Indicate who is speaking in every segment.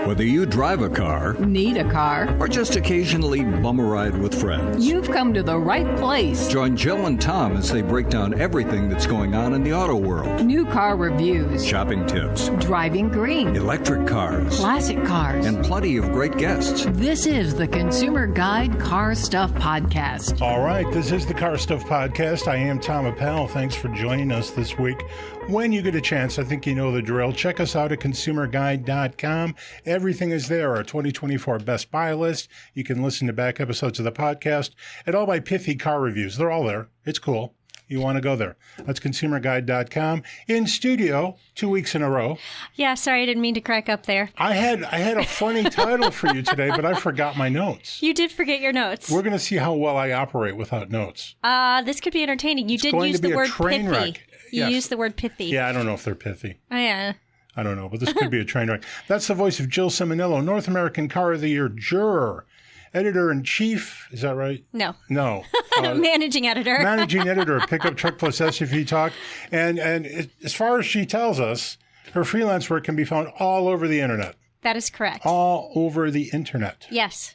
Speaker 1: Whether you drive a car,
Speaker 2: need a car,
Speaker 1: or just occasionally bum a ride with friends,
Speaker 2: you've come to the right place.
Speaker 1: Join Jill and Tom as they break down everything that's going on in the auto world.
Speaker 2: New car reviews,
Speaker 1: Shopping tips,
Speaker 2: driving green,
Speaker 1: electric cars,
Speaker 2: classic cars,
Speaker 1: and plenty of great guests.
Speaker 2: This is the Consumer Guide Car Stuff Podcast.
Speaker 3: All right, this is the Car Stuff Podcast. I am Tom Appel. Thanks for joining us this week. When you get a chance, I think you know the drill. Check us out at consumerguide.com. Everything is there. Our 2024 Best Buy list. You can listen to back episodes of the podcast and all my pithy car reviews. They're all there. It's cool. You want to go there. That's consumerguide.com. In studio, 2 weeks in a row.
Speaker 4: Yeah, sorry, I didn't mean to crack up there.
Speaker 3: I had a funny title for you today, but I forgot my notes.
Speaker 4: You did forget your notes.
Speaker 3: We're going to see how well I operate without notes.
Speaker 4: This could be entertaining. You did use the word pithy.
Speaker 3: Wreck.
Speaker 4: You
Speaker 3: Yes.
Speaker 4: used the word pithy.
Speaker 3: Yeah, I don't know if they're pithy.
Speaker 4: Oh, yeah.
Speaker 3: I don't know, but this could be a train wreck. That's the voice of Jill Ciminillo, North American Car of the Year juror, editor-in-chief. Is that right?
Speaker 4: No.
Speaker 3: No.
Speaker 4: Managing editor.
Speaker 3: Managing editor of Pickup Truck Plus SUV Talk. And as far as she tells us, her freelance work can be found all over the internet.
Speaker 4: That is correct.
Speaker 3: All over the internet.
Speaker 4: Yes.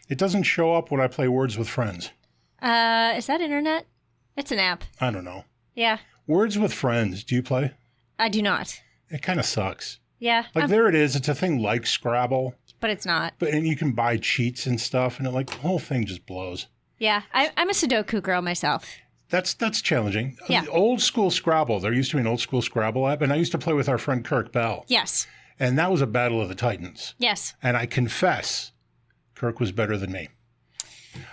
Speaker 3: It doesn't show up when I play Words with Friends.
Speaker 4: Is that internet? It's an app.
Speaker 3: I don't know.
Speaker 4: Yeah.
Speaker 3: Words with Friends, do you play?
Speaker 4: I do not.
Speaker 3: It kind of sucks.
Speaker 4: Yeah.
Speaker 3: Like there it is. It's a thing like Scrabble.
Speaker 4: But it's not.
Speaker 3: And you can buy cheats and stuff, and the whole thing just blows.
Speaker 4: Yeah. I'm a Sudoku girl myself.
Speaker 3: That's challenging.
Speaker 4: Yeah.
Speaker 3: The old school Scrabble. There used to be an old school Scrabble app, and I used to play with our friend Kirk Bell.
Speaker 4: Yes.
Speaker 3: And that was a battle of the Titans.
Speaker 4: Yes.
Speaker 3: And I confess, Kirk was better than me.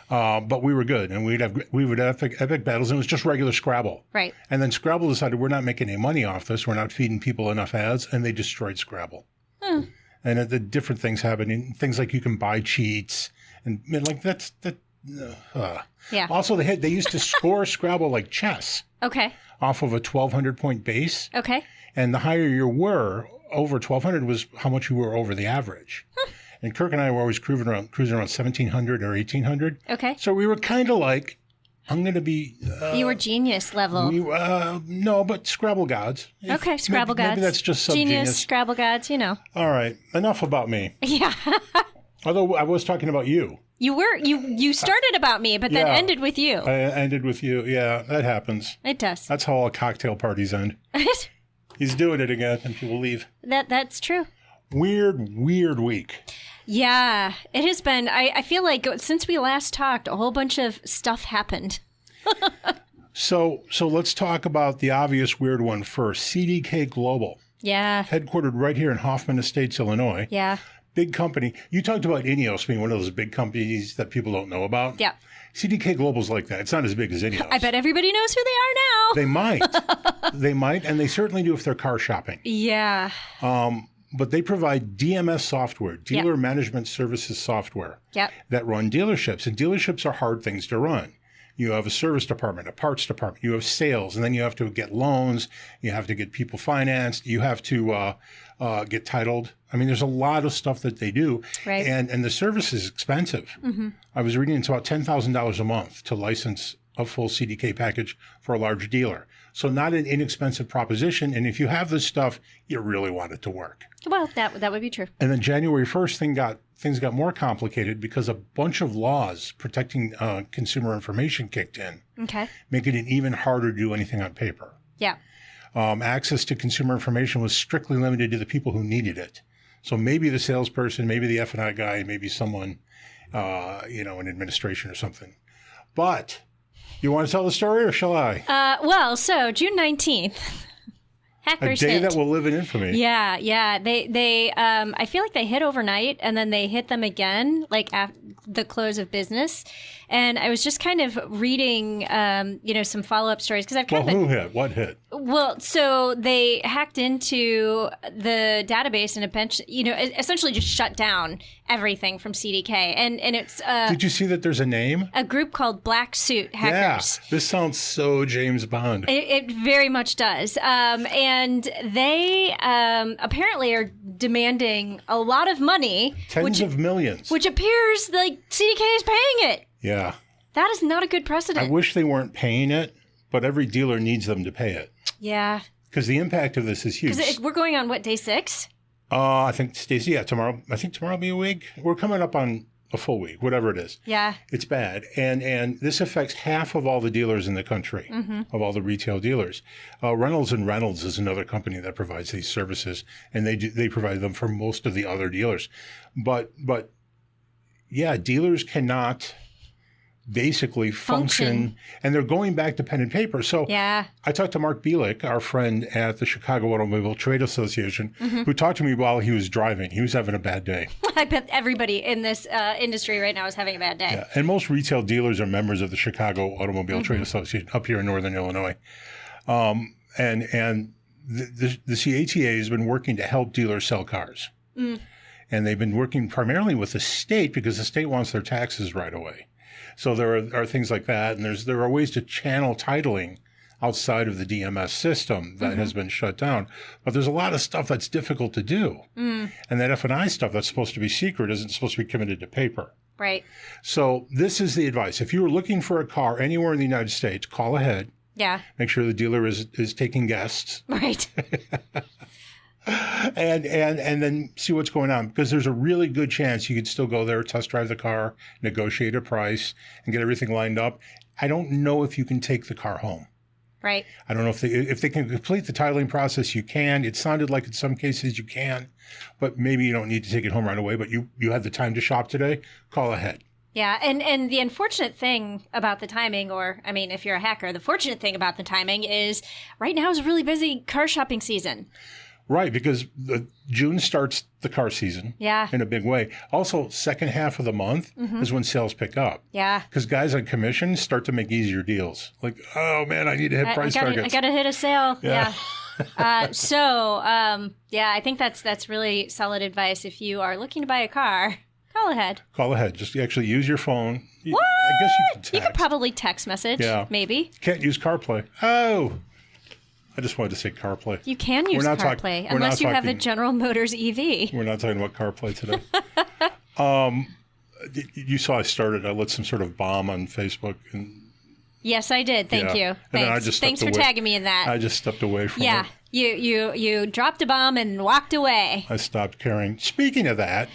Speaker 3: But we were good, and we would have epic battles, and it was just regular Scrabble.
Speaker 4: Right.
Speaker 3: And then Scrabble decided we're not making any money off this. We're not feeding people enough ads, and they destroyed Scrabble. And the different things happening, things like you can buy cheats, and
Speaker 4: Yeah.
Speaker 3: Also, they used to score Scrabble like chess.
Speaker 4: Okay.
Speaker 3: Off of a 1,200 point base.
Speaker 4: Okay.
Speaker 3: And the higher you were, over 1,200 was how much you were over the average. And Kirk and I were always cruising around 1,700 or 1,800.
Speaker 4: Okay.
Speaker 3: So we were kind of like, I'm going to be...
Speaker 4: you were genius level.
Speaker 3: No, but Scrabble gods.
Speaker 4: Okay, Scrabble gods.
Speaker 3: Maybe that's just sub-genius.
Speaker 4: Scrabble gods, you know.
Speaker 3: All right. Enough about me.
Speaker 4: Yeah.
Speaker 3: Although I was talking about you.
Speaker 4: You started about me, but then ended with you.
Speaker 3: I ended with you. Yeah, that happens.
Speaker 4: It does.
Speaker 3: That's how all cocktail parties end. He's doing it again, and people leave.
Speaker 4: That's true.
Speaker 3: Weird week.
Speaker 4: Yeah, it has been. I feel like since we last talked, a whole bunch of stuff happened.
Speaker 3: So let's talk about the obvious weird one first. CDK Global.
Speaker 4: Yeah.
Speaker 3: Headquartered right here in Hoffman Estates, Illinois.
Speaker 4: Yeah.
Speaker 3: Big company. You talked about INEOS being one of those big companies that people don't know about.
Speaker 4: Yeah.
Speaker 3: CDK Global's like that. It's not as big as INEOS.
Speaker 4: I bet everybody knows who they are now.
Speaker 3: They might. They might, and they certainly do if they're car shopping.
Speaker 4: Yeah.
Speaker 3: But they provide DMS software, dealer management services software, that run dealerships. And dealerships are hard things to run. You have a service department, a parts department, you have sales, and then you have to get loans, you have to get people financed, you have to get titled. I mean, there's a lot of stuff that they do.
Speaker 4: Right.
Speaker 3: And the service is expensive. Mm-hmm. I was reading it's about $10,000 a month to license a full CDK package for a large dealer. So not an inexpensive proposition. And if you have this stuff, you really want it to work.
Speaker 4: Well, that would be true.
Speaker 3: And then January 1st, things got more complicated because a bunch of laws protecting consumer information kicked in.
Speaker 4: Okay.
Speaker 3: Making it even harder to do anything on paper.
Speaker 4: Yeah.
Speaker 3: Access to consumer information was strictly limited to the people who needed it. So maybe the salesperson, maybe the F&I guy, maybe someone, in administration or something. But you want to tell the story or shall I?
Speaker 4: So June 19th. Hackers
Speaker 3: a day
Speaker 4: hit.
Speaker 3: that will live in infamy.
Speaker 4: Yeah. They I feel like they hit overnight and then they hit them again, like after the close of business. And I was just kind of reading, some follow-up stories because I've kind of
Speaker 3: who hit? What hit?
Speaker 4: Well, so they hacked into the database and essentially just shut down everything from CDK. And it's
Speaker 3: Did you see that there's a name?
Speaker 4: A group called Black Suit Hackers.
Speaker 3: Yeah, this sounds so James Bond.
Speaker 4: It very much does. And they apparently are demanding a lot of money.
Speaker 3: Tens of millions.
Speaker 4: Which appears like CDK is paying it.
Speaker 3: Yeah.
Speaker 4: That is not a good precedent.
Speaker 3: I wish they weren't paying it, but every dealer needs them to pay it.
Speaker 4: Yeah.
Speaker 3: because the impact of this is huge.
Speaker 4: Because we're going on, what, day 6?
Speaker 3: I think, Stacey, tomorrow. I think tomorrow will be a week. We're coming up on a full week, whatever it is.
Speaker 4: Yeah.
Speaker 3: It's bad. And this affects half of all the dealers in the country, of all the retail dealers. Reynolds and Reynolds is another company that provides these services, and they provide them for most of the other dealers. But yeah, dealers cannot basically function, and they're going back to pen and paper. So
Speaker 4: yeah.
Speaker 3: I talked to Mark Bielek, our friend at the Chicago Automobile Trade Association, who talked to me while he was driving. He was having a bad day.
Speaker 4: I bet everybody in this industry right now is having a bad day.
Speaker 3: Yeah. And most retail dealers are members of the Chicago Automobile Trade Association up here in Northern Illinois. And the CATA has been working to help dealers sell cars. And they've been working primarily with the state because the state wants their taxes right away. So there are things like that, and there are ways to channel titling outside of the DMS system that has been shut down. But there's a lot of stuff that's difficult to do. And that F&I stuff that's supposed to be secret isn't supposed to be committed to paper.
Speaker 4: Right.
Speaker 3: So this is the advice. If you are looking for a car anywhere in the United States, call ahead.
Speaker 4: Yeah.
Speaker 3: Make sure the dealer is taking guests.
Speaker 4: Right.
Speaker 3: And then see what's going on, because there's a really good chance you could still go there, test drive the car, negotiate a price, and get everything lined up. I don't know if you can take the car home.
Speaker 4: Right.
Speaker 3: I don't know if they can complete the titling process. You can. It sounded like in some cases you can, but maybe you don't need to take it home right away. But you had the time to shop today. Call ahead.
Speaker 4: Yeah, and the unfortunate thing about the timing, or, I mean, if you're a hacker, the fortunate thing about the timing is right now is a really busy car shopping season.
Speaker 3: Right, because June starts the car season in a big way. Also, second half of the month is when sales pick up. Yeah. Because guys on commission start to make easier deals. Like, oh, man, I need to hit price targets.
Speaker 4: I got to hit a sale. Yeah. I think that's really solid advice. If you are looking to buy a car, call ahead.
Speaker 3: Call ahead. Just actually use your phone.
Speaker 4: What?
Speaker 3: I guess you can text.
Speaker 4: You could probably text message, maybe.
Speaker 3: Can't use CarPlay. Oh, I just wanted to say CarPlay.
Speaker 4: You can use CarPlay unless you have a General Motors EV.
Speaker 3: We're not talking about CarPlay today. You saw I lit some sort of bomb on Facebook.
Speaker 4: Yes, I did. Thank you. Thanks for tagging me in that.
Speaker 3: I just stepped away from it.
Speaker 4: Yeah, you dropped a bomb and walked away.
Speaker 3: I stopped caring. Speaking of that,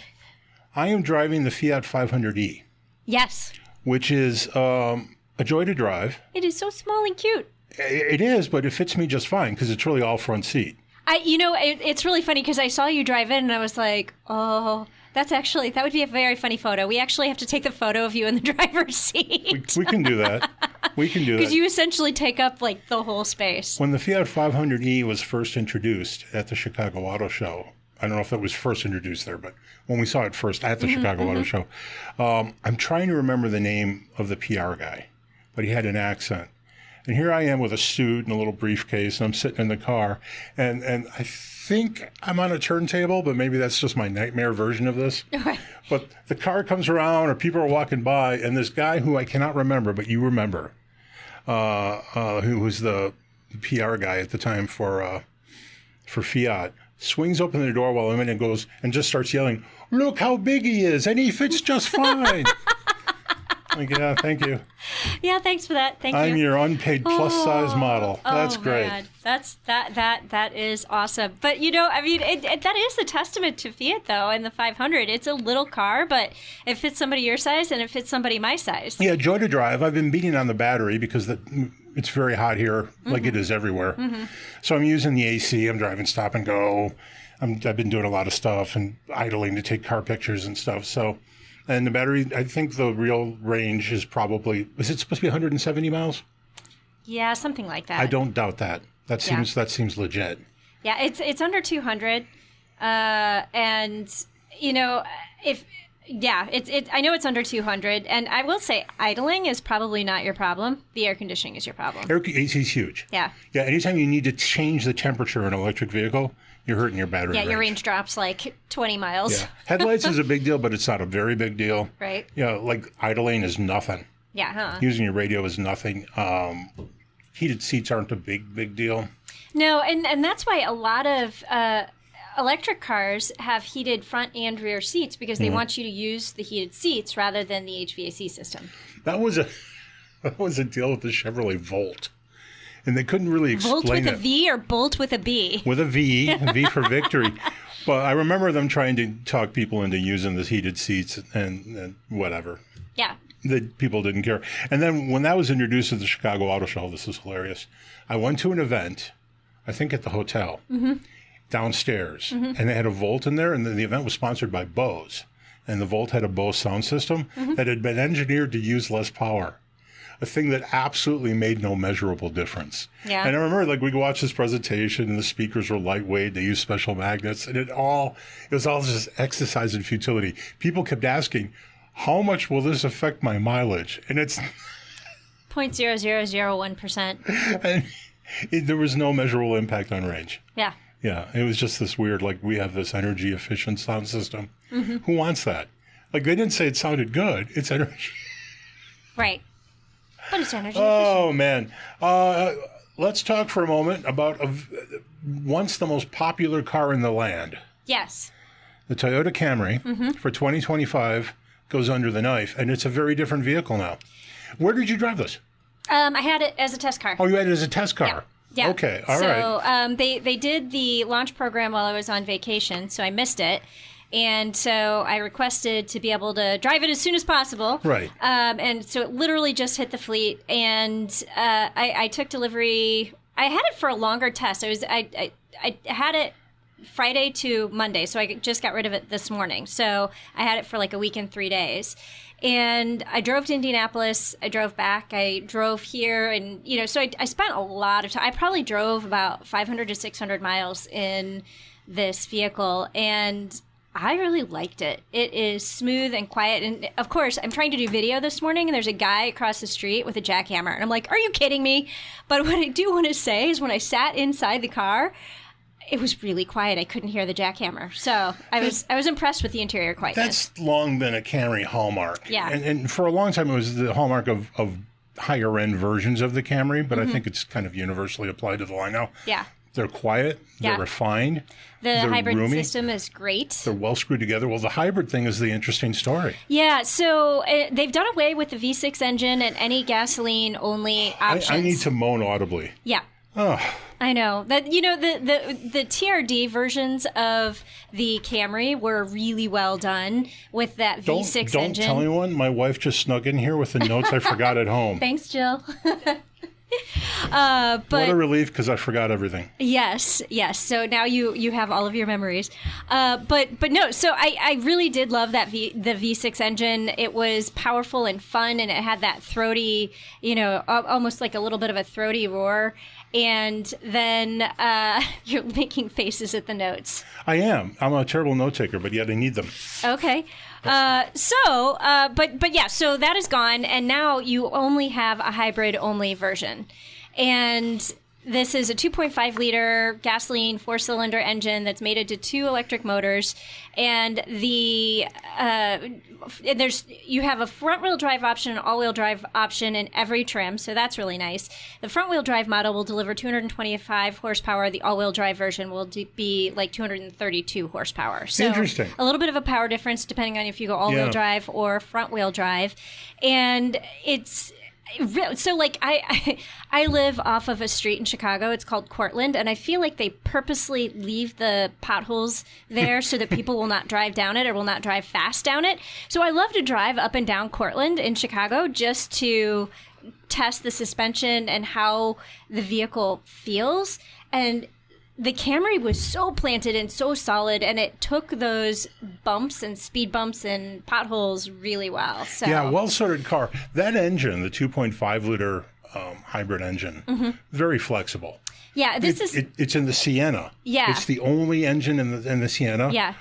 Speaker 3: I am driving the Fiat 500e.
Speaker 4: Yes.
Speaker 3: Which is a joy to drive.
Speaker 4: It is so small and cute.
Speaker 3: It is, but it fits me just fine because it's really all front seat.
Speaker 4: It's really funny because I saw you drive in and I was like, oh, that would be a very funny photo. We actually have to take the photo of you in the driver's seat.
Speaker 3: We can do that.
Speaker 4: Because you essentially take up like the whole space.
Speaker 3: When the Fiat 500e was first introduced at the Chicago Auto Show, I don't know if that was first introduced there, but when we saw it first at the Chicago Auto Show, I'm trying to remember the name of the PR guy, but he had an accent. And here I am with a suit and a little briefcase, and I'm sitting in the car, and I think I'm on a turntable, but maybe that's just my nightmare version of this. But the car comes around, or people are walking by, and this guy who I cannot remember, but you remember, who was the PR guy at the time for Fiat, swings open the door while I'm in and goes and just starts yelling, "Look how big he is, and he fits just fine." Like, yeah, thank you.
Speaker 4: Yeah, thanks for that. Thank you.
Speaker 3: I'm your unpaid plus size model. That's great.
Speaker 4: Man. That is awesome. But that is the testament to Fiat though. In the 500, it's a little car, but it fits somebody your size and it fits somebody my size.
Speaker 3: Yeah, joy to drive. I've been beating on the battery because it's very hot here, like it is everywhere. So I'm using the AC. I'm driving stop and go. I've been doing a lot of stuff and idling to take car pictures and stuff. So. And the battery, I think the real range is probably, is it supposed to be 170 miles?
Speaker 4: Yeah, something like that.
Speaker 3: I don't doubt that. That seems legit.
Speaker 4: Yeah, it's under 200. And, I know it's under 200. And I will say idling is probably not your problem. The air conditioning is your problem.
Speaker 3: AC is huge.
Speaker 4: Yeah.
Speaker 3: Yeah, anytime you need to change the temperature in an electric vehicle, you're hurting your battery range.
Speaker 4: Your range drops like 20 miles.
Speaker 3: Yeah. Headlights is a big deal, but it's not a very big deal.
Speaker 4: Right.
Speaker 3: Yeah, like idling is nothing.
Speaker 4: Yeah, huh?
Speaker 3: Using your radio is nothing. Heated seats aren't a big deal.
Speaker 4: No, and that's why a lot of electric cars have heated front and rear seats because they want you to use the heated seats rather than the HVAC system.
Speaker 3: That was a deal with the Chevrolet Volt. and they couldn't really explain
Speaker 4: Volt with
Speaker 3: it.
Speaker 4: a V or bolt with a B?
Speaker 3: With a V for victory. But I remember them trying to talk people into using the heated seats and whatever.
Speaker 4: Yeah.
Speaker 3: The people didn't care. And then when that was introduced at the Chicago Auto Show, this is hilarious. I went to an event, I think at the hotel, downstairs, and they had a Volt in there, and the event was sponsored by Bose. And the Volt had a Bose sound system that had been engineered to use less power. A thing that absolutely made no measurable difference.
Speaker 4: Yeah.
Speaker 3: And I remember, like, we watched this presentation, and the speakers were lightweight. They used special magnets, and it was all just exercise in futility. People kept asking, how much will this affect my mileage? And it's
Speaker 4: 0.0001%.
Speaker 3: and there was no measurable impact on range.
Speaker 4: Yeah.
Speaker 3: Yeah, it was just this weird, like, we have this energy efficient sound system. Who wants that? Like, they didn't say it sounded good. It's energy.
Speaker 4: Right. But it's energy
Speaker 3: Oh, man. Let's talk for a moment about once the most popular car in the land.
Speaker 4: Yes.
Speaker 3: The Toyota Camry for 2025 goes under the knife, and it's a very different vehicle now. Where did you drive this?
Speaker 4: I had it as a test car.
Speaker 3: Oh, you had it as a test car?
Speaker 4: Yeah.
Speaker 3: Okay, all right.
Speaker 4: So they did the launch program while I was on vacation, so I missed it. And so I requested to be able to drive it as soon as possible.
Speaker 3: Right.
Speaker 4: And so it literally just hit the fleet. And I took delivery. I had it for a longer test. I had it Friday to Monday, so I just got rid of it this morning. So I had it for like a week and 3 days. And I drove to Indianapolis. I drove back. I drove here. And, so I spent a lot of time. I probably drove about 500 to 600 miles in this vehicle. And I really liked it. It is smooth and quiet. And of course, I'm trying to do video this morning, and there's a guy across the street with a jackhammer. And I'm like, are you kidding me? But what I do want to say is when I sat inside the car, it was really quiet. I couldn't hear the jackhammer. So I was impressed with the interior quietness.
Speaker 3: That's long been a Camry hallmark.
Speaker 4: Yeah.
Speaker 3: And for a long time, it was the hallmark of higher end versions of the Camry, but I think it's kind of universally applied to the line now.
Speaker 4: Yeah.
Speaker 3: They're quiet. They're refined.
Speaker 4: The hybrid
Speaker 3: roomy.
Speaker 4: system is great.
Speaker 3: They're well screwed together. Well, the hybrid thing is the interesting story.
Speaker 4: Yeah, so they've done away with the V6 engine and any gasoline-only options.
Speaker 3: I need to moan audibly.
Speaker 4: Yeah.
Speaker 3: Oh.
Speaker 4: I know. That the TRD versions of the Camry were really well done with that V6
Speaker 3: Don't
Speaker 4: engine.
Speaker 3: tell anyone. My wife just snuck in here with the notes I forgot at home.
Speaker 4: Thanks, Jill.
Speaker 3: What a relief, because I forgot everything.
Speaker 4: Yes. So now you have all of your memories. But no, so I really did love the V6 engine. It was powerful and fun, and it had that throaty, almost like a little bit of a throaty roar. And then you're making faces at the notes.
Speaker 3: I am. I'm a terrible note taker, but yet I need them.
Speaker 4: Okay. But yeah, so that is gone, and now you only have a hybrid-only version. And this is a 2.5 liter gasoline 4-cylinder engine that's mated to 2 electric motors, and you have a front-wheel drive option, an all-wheel drive option in every trim, so that's really nice. The front-wheel drive model will deliver 225 horsepower. The all-wheel drive version will be like 232 horsepower. So
Speaker 3: interesting.
Speaker 4: A little bit of a power difference depending on if you go all-wheel drive or front-wheel drive, and it's. So, like, I live off of a street in Chicago. It's called Cortlandt, and I feel like they purposely leave the potholes there so that people will not drive down it or will not drive fast down it. So I love to drive up and down Cortlandt in Chicago just to test the suspension and how the vehicle feels. And the Camry was so planted and so solid, and it took those bumps and speed bumps and potholes really well. So.
Speaker 3: Yeah, well-sorted car. That engine, the 2.5 liter hybrid engine, very flexible.
Speaker 4: Yeah,
Speaker 3: it's in the Sienna.
Speaker 4: Yeah,
Speaker 3: it's the only engine in the Sienna.
Speaker 4: Yeah,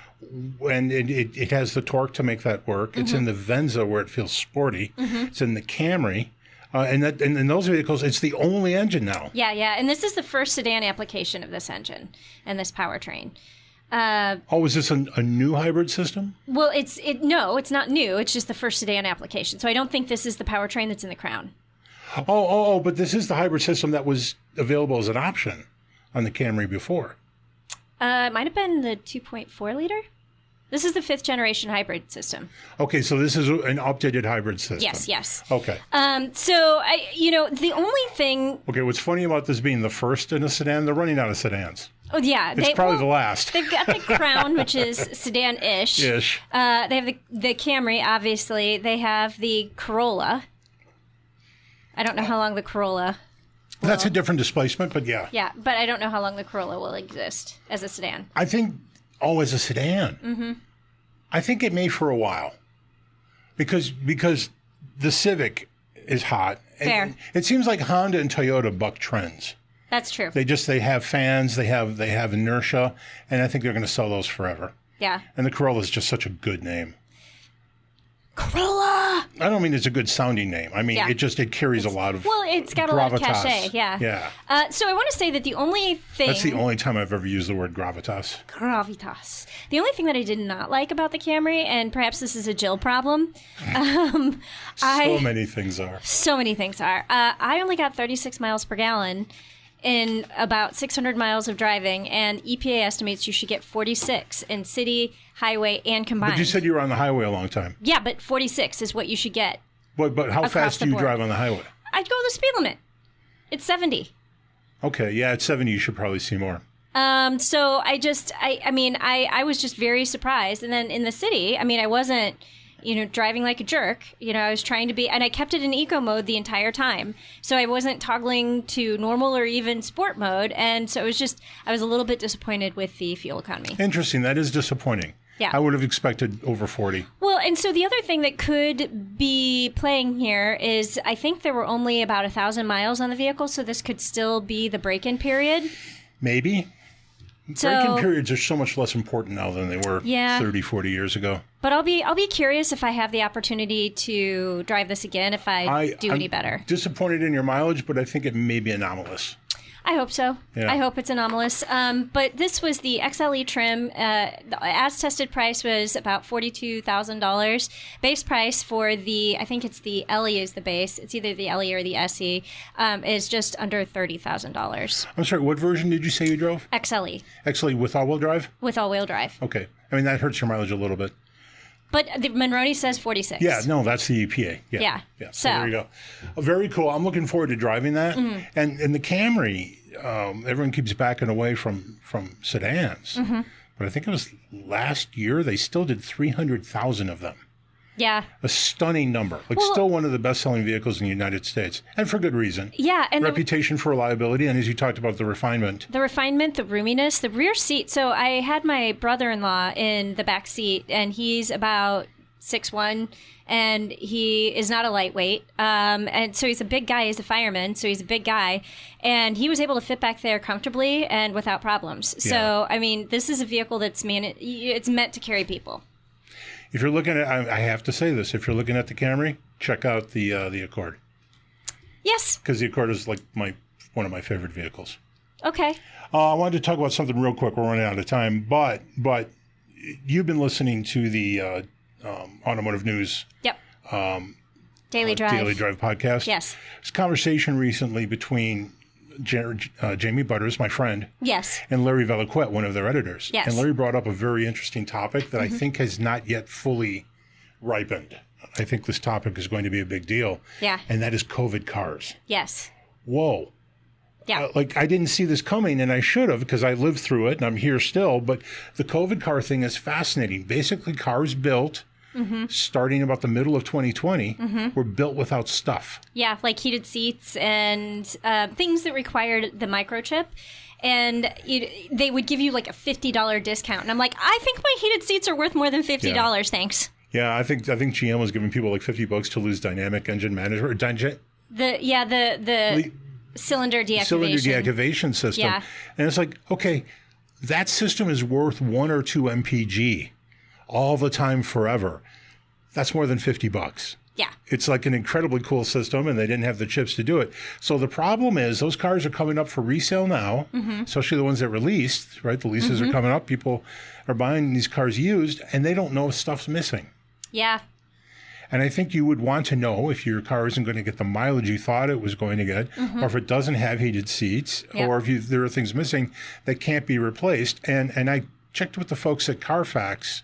Speaker 3: and it has the torque to make that work. It's in the Venza where it feels sporty. It's in the Camry. And in those vehicles, it's the only engine now.
Speaker 4: Yeah. And this is the first sedan application of this engine and this powertrain.
Speaker 3: Is this a new hybrid system?
Speaker 4: Well, no, it's not new. It's just the first sedan application. So I don't think this is the powertrain that's in the Crown.
Speaker 3: But this is the hybrid system that was available as an option on the Camry before.
Speaker 4: It might have been the 2.4 liter. This is the 5th generation hybrid system.
Speaker 3: Okay, so this is an updated hybrid system.
Speaker 4: Yes.
Speaker 3: Okay.
Speaker 4: The only thing.
Speaker 3: Okay, what's funny about this being the first in a sedan, they're running out of sedans.
Speaker 4: Oh, yeah.
Speaker 3: It's probably the last.
Speaker 4: They've got the Crown, which is sedan-ish.
Speaker 3: Ish.
Speaker 4: They have the Camry, obviously. They have the Corolla. I don't know how long the Corolla.
Speaker 3: That's a different displacement, but yeah.
Speaker 4: Yeah, but I don't know how long the Corolla will exist as a sedan.
Speaker 3: I think, as a sedan. Mm-hmm. I think it may for a while. Because the Civic is hot.
Speaker 4: Fair.
Speaker 3: And it seems like Honda and Toyota buck trends.
Speaker 4: That's true.
Speaker 3: They have fans, they have inertia, and I think they're going to sell those forever.
Speaker 4: Yeah.
Speaker 3: And the Corolla is just such a good name.
Speaker 4: Corolla!
Speaker 3: I don't mean it's a good sounding name. I mean, it carries a lot of
Speaker 4: it's got
Speaker 3: gravitas.
Speaker 4: a lot of cachet, yeah.
Speaker 3: Yeah.
Speaker 4: So I want to say that the only thing...
Speaker 3: That's the only time I've ever used the word gravitas.
Speaker 4: Gravitas. The only thing that I did not like about the Camry, and perhaps this is a Jill problem...
Speaker 3: So many things are.
Speaker 4: So many things are. I only got 36 miles per gallon in about 600 miles of driving, and EPA estimates you should get 46 in city, highway, and combined.
Speaker 3: But you said you were on the highway a long time.
Speaker 4: Yeah, but 46 is what you should get.
Speaker 3: But how fast do you drive on the highway?
Speaker 4: I'd go the speed limit. It's 70.
Speaker 3: Okay, yeah, at 70 you should probably see more.
Speaker 4: So I was just very surprised. And then in the city, I wasn't, driving like a jerk. I was trying to be, and I kept it in eco mode the entire time. So I wasn't toggling to normal or even sport mode. And so I was a little bit disappointed with the fuel economy.
Speaker 3: Interesting. That is disappointing.
Speaker 4: Yeah.
Speaker 3: I would have expected over 40.
Speaker 4: Well, and so the other thing that could be playing here is I think there were only about 1,000 miles on the vehicle. So this could still be the break-in period.
Speaker 3: Maybe. Break-in periods are so much less important now than they were 30, 40 years ago.
Speaker 4: But I'll be curious if I have the opportunity to drive this again, if I do any better.
Speaker 3: Disappointed in your mileage, but I think it may be anomalous.
Speaker 4: I hope so.
Speaker 3: Yeah.
Speaker 4: I hope it's anomalous. But this was the XLE trim. The as tested price was about $42,000. Base price for I think it's the LE is the base. It's either the LE or the SE, is just under $30,000.
Speaker 3: I'm sorry, what version did you say you drove?
Speaker 4: XLE.
Speaker 3: XLE with all-wheel drive?
Speaker 4: With all-wheel drive.
Speaker 3: Okay. I mean, that hurts your mileage a little bit.
Speaker 4: But the Monroney says 46.
Speaker 3: Yeah, no, that's the EPA. Yeah. So there you go. Very cool. I'm looking forward to driving that. Mm-hmm. And the Camry, everyone keeps backing away from sedans. Mm-hmm. But I think it was last year, they still did 300,000 of them.
Speaker 4: Yeah.
Speaker 3: A stunning number. Still one of the best-selling vehicles in the United States. And for good reason.
Speaker 4: Yeah. And
Speaker 3: reputation for reliability. And as you talked about, the refinement. The
Speaker 4: roominess, the rear seat. So I had my brother-in-law in the back seat, and he's about 6'1", and he is not a lightweight. And so he's a big guy. He's a fireman, so he's a big guy. And he was able to fit back there comfortably and without problems. Yeah. So, this is a vehicle that's it's meant to carry people.
Speaker 3: If you're looking at, I have to say this, if you're looking at the Camry, check out the Accord.
Speaker 4: Yes.
Speaker 3: Because the Accord is like one of my favorite vehicles.
Speaker 4: Okay.
Speaker 3: I wanted to talk about something real quick. We're running out of time, but you've been listening to the Automotive News.
Speaker 4: Yep. Daily Drive
Speaker 3: podcast.
Speaker 4: Yes.
Speaker 3: There's a conversation recently between Jamie Butters, my friend,
Speaker 4: yes,
Speaker 3: and Larry Velaquette, one of their editors.
Speaker 4: Yes.
Speaker 3: And Larry brought up a very interesting topic that I think has not yet fully ripened. I think this topic is going to be a big deal.
Speaker 4: Yeah.
Speaker 3: And that is COVID cars.
Speaker 4: Yes.
Speaker 3: Whoa.
Speaker 4: Yeah.
Speaker 3: I didn't see this coming, and I should have because I lived through it and I'm here still. But the COVID car thing is fascinating. Basically, cars built starting about the middle of 2020 were built without stuff.
Speaker 4: Yeah, like heated seats and things that required the microchip. And they would give you like a $50 discount. And I'm like, I think my heated seats are worth more than $50.
Speaker 3: Yeah.
Speaker 4: Thanks.
Speaker 3: Yeah, I think GM was giving people like $50 to lose dynamic engine management or
Speaker 4: the cylinder deactivation
Speaker 3: system.
Speaker 4: Yeah.
Speaker 3: And it's like, okay, that system is worth 1 or 2 MPG all the time forever. That's more than $50.
Speaker 4: Yeah.
Speaker 3: It's like an incredibly cool system, and they didn't have the chips to do it. So the problem is those cars are coming up for resale now, especially the ones that released, right? The leases are coming up. People are buying these cars used, and they don't know if stuff's missing.
Speaker 4: Yeah.
Speaker 3: And I think you would want to know if your car isn't going to get the mileage you thought it was going to get, or if it doesn't have heated seats, or if there are things missing that can't be replaced. And I checked with the folks at Carfax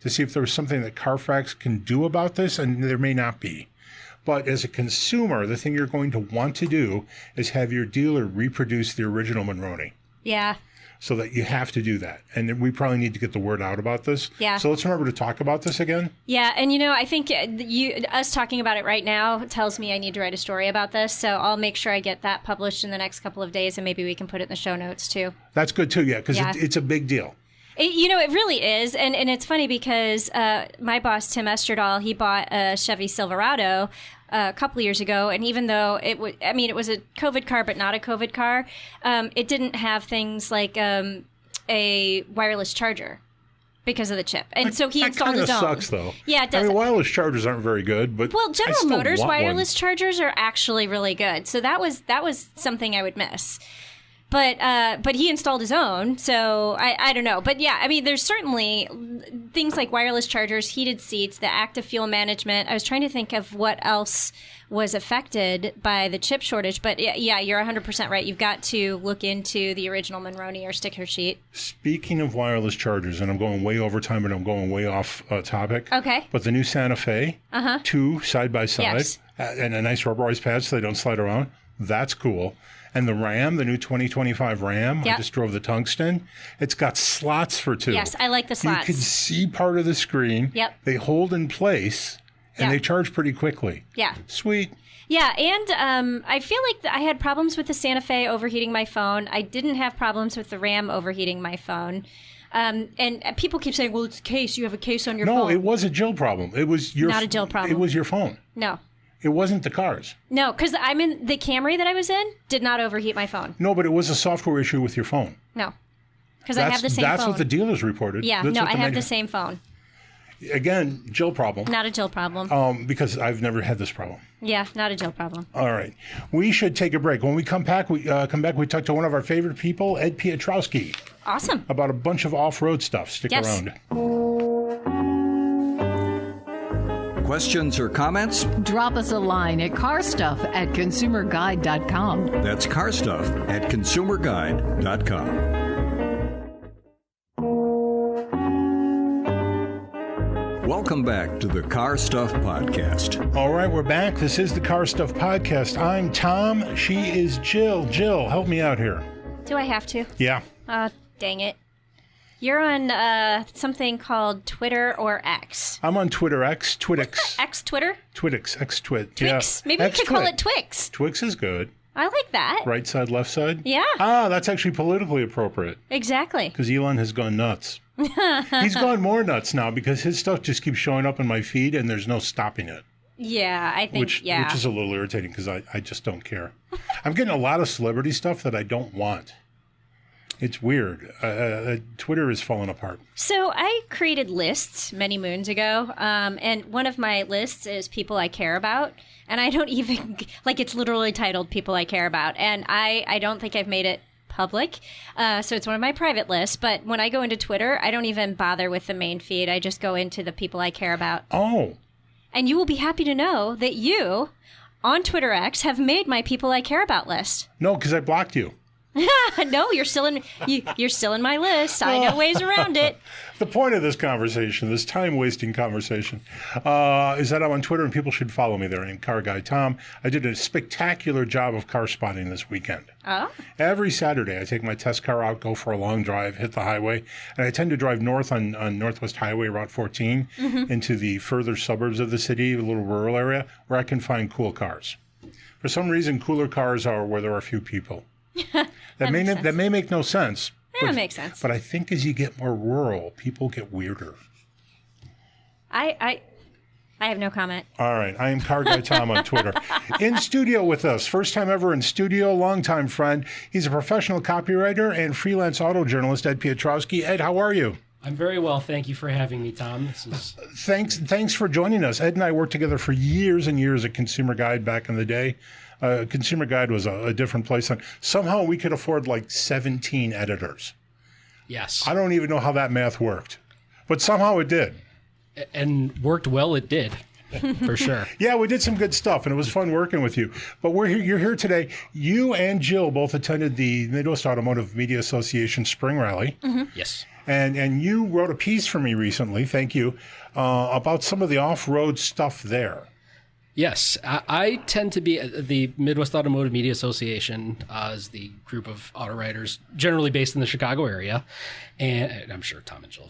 Speaker 3: to see if there was something that Carfax can do about this, and there may not be. But as a consumer, the thing you're going to want to do is have your dealer reproduce the original Monroney.
Speaker 4: Yeah.
Speaker 3: So that you have to do that. And then we probably need to get the word out about this.
Speaker 4: Yeah.
Speaker 3: So let's remember to talk about this again.
Speaker 4: Yeah. And, I think us talking about it right now tells me I need to write a story about this. So I'll make sure I get that published in the next couple of days, and maybe we can put it in the show notes too.
Speaker 3: That's good too, yeah, because it's a big deal.
Speaker 4: It really is. And it's funny because my boss, Tim Esterdahl, he bought a Chevy Silverado a couple of years ago, and even though it was a COVID car, but not a COVID car, it didn't have things like a wireless charger because of the chip, and so he installed his own.
Speaker 3: That kind of sucks, though.
Speaker 4: Yeah, it does.
Speaker 3: I mean, wireless chargers aren't very good, but
Speaker 4: General Motors wireless chargers are actually really good. So that was something I would miss. But he installed his own, so I don't know. But yeah, I mean, there's certainly things like wireless chargers, heated seats, the active fuel management. I was trying to think of what else was affected by the chip shortage. But yeah, you're 100% right. You've got to look into the original Monroney or sticker sheet. Speaking
Speaker 3: of wireless chargers, and I'm going way over time and I'm going way off topic.
Speaker 4: Okay.
Speaker 3: But the new Santa Fe, 2 side by side,
Speaker 4: yes.
Speaker 3: And a nice rubberized pad so they don't slide around. That's cool. And the Ram, the new 2025 Ram, I just drove the Tungsten. It's got slots for 2.
Speaker 4: Yes, I like the slots.
Speaker 3: You can see part of the screen.
Speaker 4: Yep.
Speaker 3: They hold in place, and they charge pretty quickly.
Speaker 4: Yeah.
Speaker 3: Sweet.
Speaker 4: Yeah, and I feel like I had problems with the Santa Fe overheating my phone. I didn't have problems with the Ram overheating my phone. And people keep saying, well, it's a case. You have a case on your phone.
Speaker 3: No, it was a Jill problem. It was
Speaker 4: not a Jill problem.
Speaker 3: It was your phone.
Speaker 4: No.
Speaker 3: It wasn't the cars.
Speaker 4: No, because I'm in the Camry that I was in did not overheat my phone.
Speaker 3: No, but it was a software issue with your phone.
Speaker 4: No, because I have the same phone.
Speaker 3: That's what the dealers reported.
Speaker 4: Yeah, I have the same phone.
Speaker 3: Again, Jill problem.
Speaker 4: Not a Jill problem.
Speaker 3: Because I've never had this problem.
Speaker 4: Yeah, not a Jill problem.
Speaker 3: All right. We should take a break. When we come back, we talk to one of our favorite people, Ed Piotrowski.
Speaker 4: Awesome.
Speaker 3: About a bunch of off-road stuff. Stick around.
Speaker 1: Questions or comments?
Speaker 2: Drop us a line at carstuff@consumerguide.com.
Speaker 1: That's carstuff@consumerguide.com. Welcome back to the Car Stuff Podcast.
Speaker 3: All right, we're back. This is the Car Stuff Podcast. I'm Tom. She is Jill. Jill, help me out here.
Speaker 4: Do I have to?
Speaker 3: Yeah.
Speaker 4: Dang it. You're on something called Twitter or X.
Speaker 3: I'm on Twitter, Twitix.
Speaker 4: X Twitter?
Speaker 3: Twitix, X-Twit.
Speaker 4: Twix? Yeah. Maybe we could call it Twix.
Speaker 3: Twix is good.
Speaker 4: I like that.
Speaker 3: Right side, left side?
Speaker 4: Yeah.
Speaker 3: That's actually politically appropriate.
Speaker 4: Exactly.
Speaker 3: Because Elon has gone nuts. He's gone more nuts now because his stuff just keeps showing up in my feed and there's no stopping it.
Speaker 4: Yeah, I think,
Speaker 3: which is a little irritating because I just don't care. I'm getting a lot of celebrity stuff that I don't want. It's weird. Twitter is falling apart.
Speaker 4: So I created lists many moons ago, and one of my lists is people I care about, and I don't even, it's literally titled People I Care About, and I don't think I've made it public, so it's one of my private lists, but when I go into Twitter, I don't even bother with the main feed. I just go into the people I care about.
Speaker 3: Oh.
Speaker 4: And you will be happy to know that you, on Twitter X, have made my People I Care About list.
Speaker 3: No, because I blocked you.
Speaker 4: No, you're still in my list. I know ways around it.
Speaker 3: The point of this conversation, this time-wasting conversation, is that I'm on Twitter and people should follow me there. I'm Car Guy Tom. I did a spectacular job of car spotting this weekend.
Speaker 4: Oh.
Speaker 3: Every Saturday, I take my test car out, go for a long drive, hit the highway, and I tend to drive north on Northwest Highway, Route 14, into the further suburbs of the city, a little rural area, where I can find cool cars. For some reason, cooler cars are where there are few people. That may make no sense.
Speaker 4: That makes sense.
Speaker 3: But I think as you get more rural, people get weirder.
Speaker 4: I have no comment.
Speaker 3: All right. I am Car Guy Tom on Twitter. In studio with us, first time ever in studio, longtime friend. He's a professional copywriter and freelance auto journalist, Ed Piotrowski. Ed, how are you?
Speaker 5: I'm very well. Thank you for having me, Tom.
Speaker 3: Thanks for joining us. Ed and I worked together for years and years at Consumer Guide back in the day. Consumer Guide was a different place. Somehow we could afford 17 editors.
Speaker 5: Yes.
Speaker 3: I don't even know how that math worked, but somehow it did.
Speaker 5: And worked well, it did, for sure.
Speaker 3: Yeah, we did some good stuff, and it was fun working with you. But you're here today. You and Jill both attended the Midwest Automotive Media Association Spring Rally.
Speaker 5: Yes.
Speaker 3: And you wrote a piece for me recently, thank you, about some of the off-road stuff there.
Speaker 5: Yes, I tend to be the Midwest Automotive Media Association is the group of auto writers generally based in the Chicago area, and I'm sure Tom and Jill.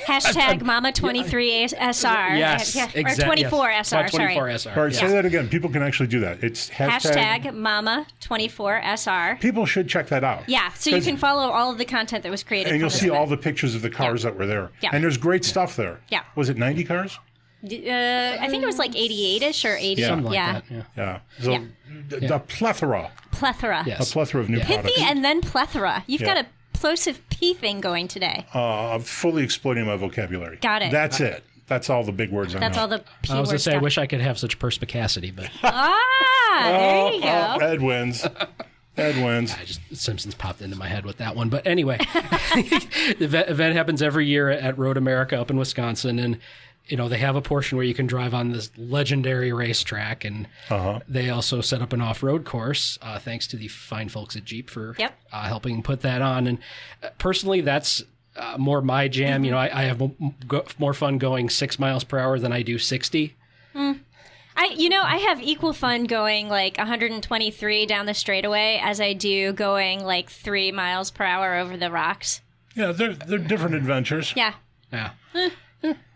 Speaker 4: Hashtag Mama23SR.
Speaker 5: Yes,
Speaker 4: Or
Speaker 5: exactly.
Speaker 4: 24SR, sorry.
Speaker 5: 24SR.
Speaker 3: All right, say that again. People can actually do that. It's
Speaker 4: Hashtag Mama24SR.
Speaker 3: People should check that out.
Speaker 4: Yeah, so you can follow all of the content that was created.
Speaker 3: And you'll
Speaker 4: for this
Speaker 3: see all
Speaker 4: event.
Speaker 3: the pictures of the cars that were there.
Speaker 4: Yeah.
Speaker 3: And there's great stuff there.
Speaker 4: Yeah.
Speaker 3: Was it 90 cars?
Speaker 4: I think it was like 88-ish or 80.
Speaker 3: Yeah.
Speaker 5: Something like
Speaker 4: yeah.
Speaker 5: that. Yeah.
Speaker 3: Yeah. So the plethora.
Speaker 4: Plethora.
Speaker 5: Yes.
Speaker 3: A plethora of new products.
Speaker 4: Pithy and then plethora. You've
Speaker 3: Yeah.
Speaker 4: got a plosive P thing going today.
Speaker 3: I'm fully exploiting my vocabulary.
Speaker 4: Got it.
Speaker 3: That's it. That's all the big words I know.
Speaker 4: That's all the P
Speaker 5: I was
Speaker 4: word
Speaker 5: going to say, I
Speaker 4: stuff.
Speaker 5: wish I could have such perspicacity, but
Speaker 4: There you go.
Speaker 3: Ed wins. Ed wins.
Speaker 5: Simpsons popped into my head with that one. But anyway, the event happens every year at Road America up in Wisconsin, and they have a portion where you can drive on this legendary racetrack, and they also set up an off-road course, thanks to the fine folks at Jeep for helping put that on. And personally, that's more my jam. I have more fun going 6 miles per hour than I do 60.
Speaker 4: I have equal fun going like 123 down the straightaway as I do going like 3 miles per hour over the rocks.
Speaker 3: Yeah, they're different adventures.
Speaker 4: Yeah.
Speaker 5: Yeah.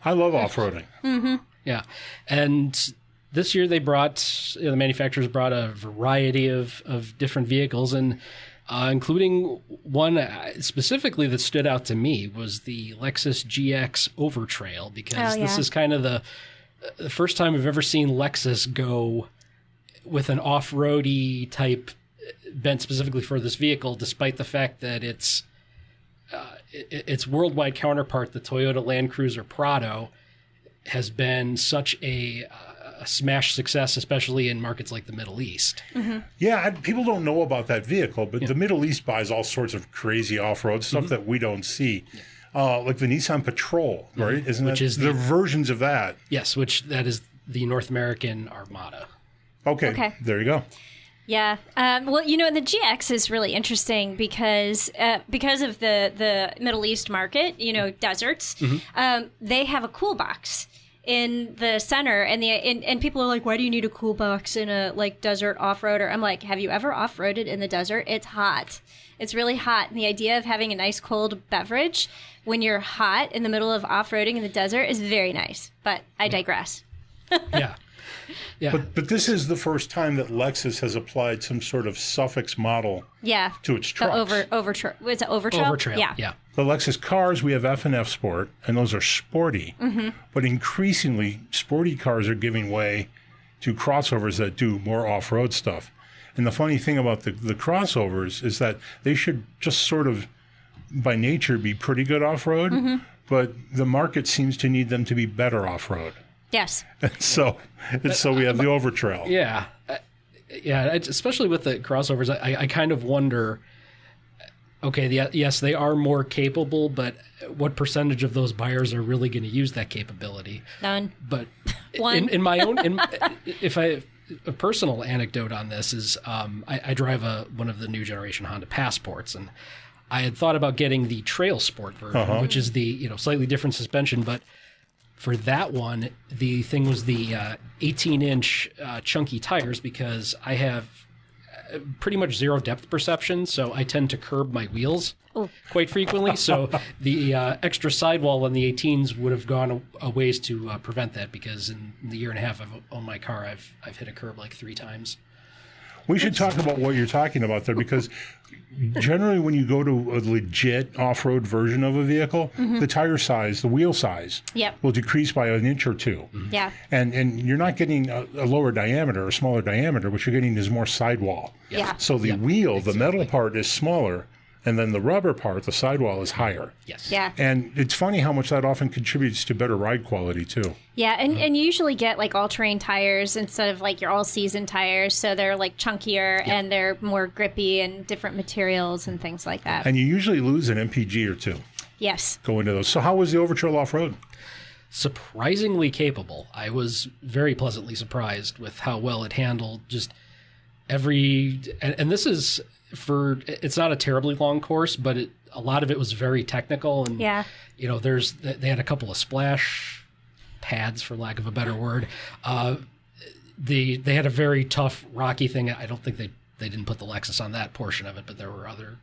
Speaker 3: I love off-roading.
Speaker 5: Yeah. And this year they brought, the manufacturers brought a variety of different vehicles, and including one specifically that stood out to me was the Lexus GX Overtrail, because this is kind of the first time I've ever seen Lexus go with an off-roady type bent specifically for this vehicle, despite the fact that its worldwide counterpart, the Toyota Land Cruiser Prado, has been such a smash success, especially in markets like the Middle East.
Speaker 4: Mm-hmm.
Speaker 3: Yeah, people don't know about that vehicle, but the Middle East buys all sorts of crazy off-road stuff that we don't see. Like the Nissan Patrol, right? Isn't
Speaker 5: Which
Speaker 3: that
Speaker 5: is
Speaker 3: the versions of that?
Speaker 5: Yes, that is the North American Armada.
Speaker 3: Okay. There you go.
Speaker 4: Yeah. Well, the GX is really interesting because of the Middle East market, deserts, they have a cool box in the center, and people are like, why do you need a cool box in a desert off-roader? I'm like, have you ever off-roaded in the desert? It's hot. It's really hot. And the idea of having a nice cold beverage when you're hot in the middle of off-roading in the desert is very nice. But I digress.
Speaker 5: Yeah. Yeah.
Speaker 3: But this is the first time that Lexus has applied some sort of suffix model to its trucks.
Speaker 4: Was it Overtrail?
Speaker 5: Overtrail. Yeah.
Speaker 3: The Lexus cars, we have F and F Sport, and those are sporty. But increasingly, sporty cars are giving way to crossovers that do more off-road stuff. And the funny thing about the crossovers is that they should just sort of, by nature, be pretty good off-road, but the market seems to need them to be better off-road.
Speaker 4: Yes.
Speaker 3: So we have the Overtrail.
Speaker 5: Yeah. Especially with the crossovers, I kind of wonder, okay, yes, they are more capable, but what percentage of those buyers are really going to use that capability?
Speaker 4: None.
Speaker 5: But
Speaker 4: One.
Speaker 5: in my own, a personal anecdote on this is I drive one of the new generation Honda Passports, and I had thought about getting the Trail Sport version, which is the slightly different suspension, but for that one, the thing was the 18-inch chunky tires, because I have pretty much zero depth perception, so I tend to curb my wheels quite frequently. So the extra sidewall on the 18s would have gone a ways to prevent that, because in the year and a half I've owned my car, I've hit a curb like 3 times.
Speaker 3: We should talk about what you're talking about there, because generally when you go to a legit off-road version of a vehicle, the tire size, the wheel size, will decrease by an inch or two.
Speaker 4: Yeah.
Speaker 3: And you're not getting a lower diameter, a smaller diameter. What you're getting is more sidewall.
Speaker 4: Yeah.
Speaker 3: So the wheel, the metal part is smaller, and then the rubber part, the sidewall, is higher.
Speaker 5: Yes.
Speaker 4: Yeah.
Speaker 3: And it's funny how much that often contributes to better ride quality, too.
Speaker 4: Yeah, and you usually get all-terrain tires instead of your all-season tires, so they're chunkier and they're more grippy and different materials and things like that.
Speaker 3: And you usually lose an MPG or two.
Speaker 4: Yes.
Speaker 3: Go into those. So how was the Overtrail off-road?
Speaker 5: Surprisingly capable. I was very pleasantly surprised with how well it handled just and this is it's not a terribly long course, but a lot of it was very technical. And, they had a couple of splash pads, for lack of a better word. They had a very tough, rocky thing. I don't think they didn't put the Lexus on that portion of it, but there were other,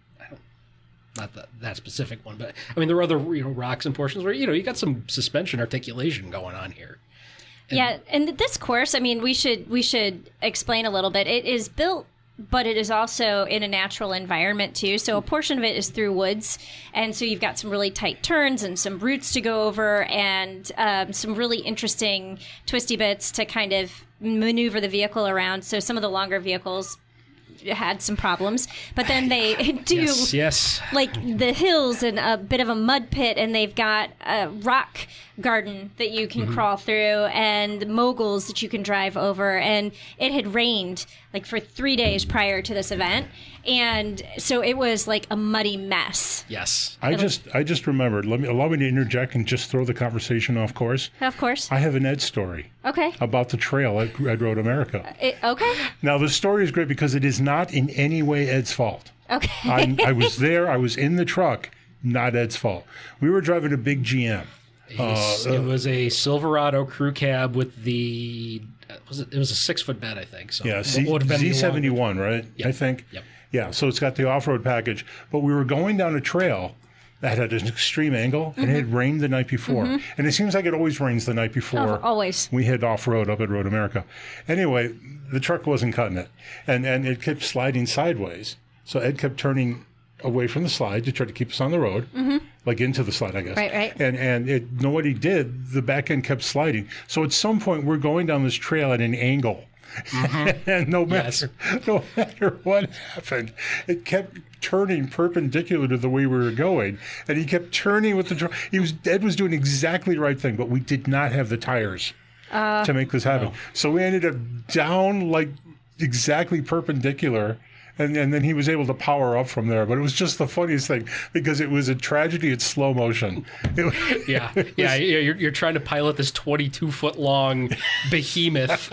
Speaker 5: not that specific one, but I mean, there were other, rocks and portions where, you got some suspension articulation going on here.
Speaker 4: And this course, I mean, we should explain a little bit. It is built, but it is also in a natural environment too. So a portion of it is through woods, and so you've got some really tight turns and some roots to go over, and some really interesting twisty bits to kind of maneuver the vehicle around. So some of the longer vehicles had some problems, but then they do
Speaker 5: yes.
Speaker 4: like the hills and a bit of a mud pit, and they've got a rock garden that you can crawl through and moguls that you can drive over. And it had rained like for 3 days prior to this event, and so it was like a muddy mess.
Speaker 5: Yes.
Speaker 3: I just remembered. Allow me to interject and just throw the conversation off course.
Speaker 4: Of course.
Speaker 3: I have an Ed story.
Speaker 4: Okay.
Speaker 3: About the trail at Red Road America.
Speaker 4: Okay.
Speaker 3: Now, the story is great because it is not in any way Ed's fault.
Speaker 4: Okay.
Speaker 3: I was there. I was in the truck. Not Ed's fault. We were driving a big GM.
Speaker 5: It was a Silverado crew cab with the it was a 6-foot bed, I think. So
Speaker 3: yeah, Z71, right?
Speaker 5: Yep.
Speaker 3: I think.
Speaker 5: Yep.
Speaker 3: Yeah, so it's got the off-road package. But we were going down a trail that had an extreme angle, and it had rained the night before. And it seems like it always rains the night before.
Speaker 4: Always.
Speaker 3: We hit off-road up at Road America. Anyway, the truck wasn't cutting it, and it kept sliding sideways. So Ed kept turning away from the slide to try to keep us on the road, like into the slide, I guess.
Speaker 4: Right.
Speaker 3: And know what he did, the back end kept sliding. So at some point, we're going down this trail at an angle. And no matter what happened, it kept turning perpendicular to the way we were going, and he kept turning with the truck. Ed was doing exactly the right thing, but we did not have the tires to make this happen. No. So we ended up down like exactly perpendicular. And then he was able to power up from there. But it was just the funniest thing because it was a tragedy in slow motion.
Speaker 5: You're trying to pilot this 22-foot long behemoth.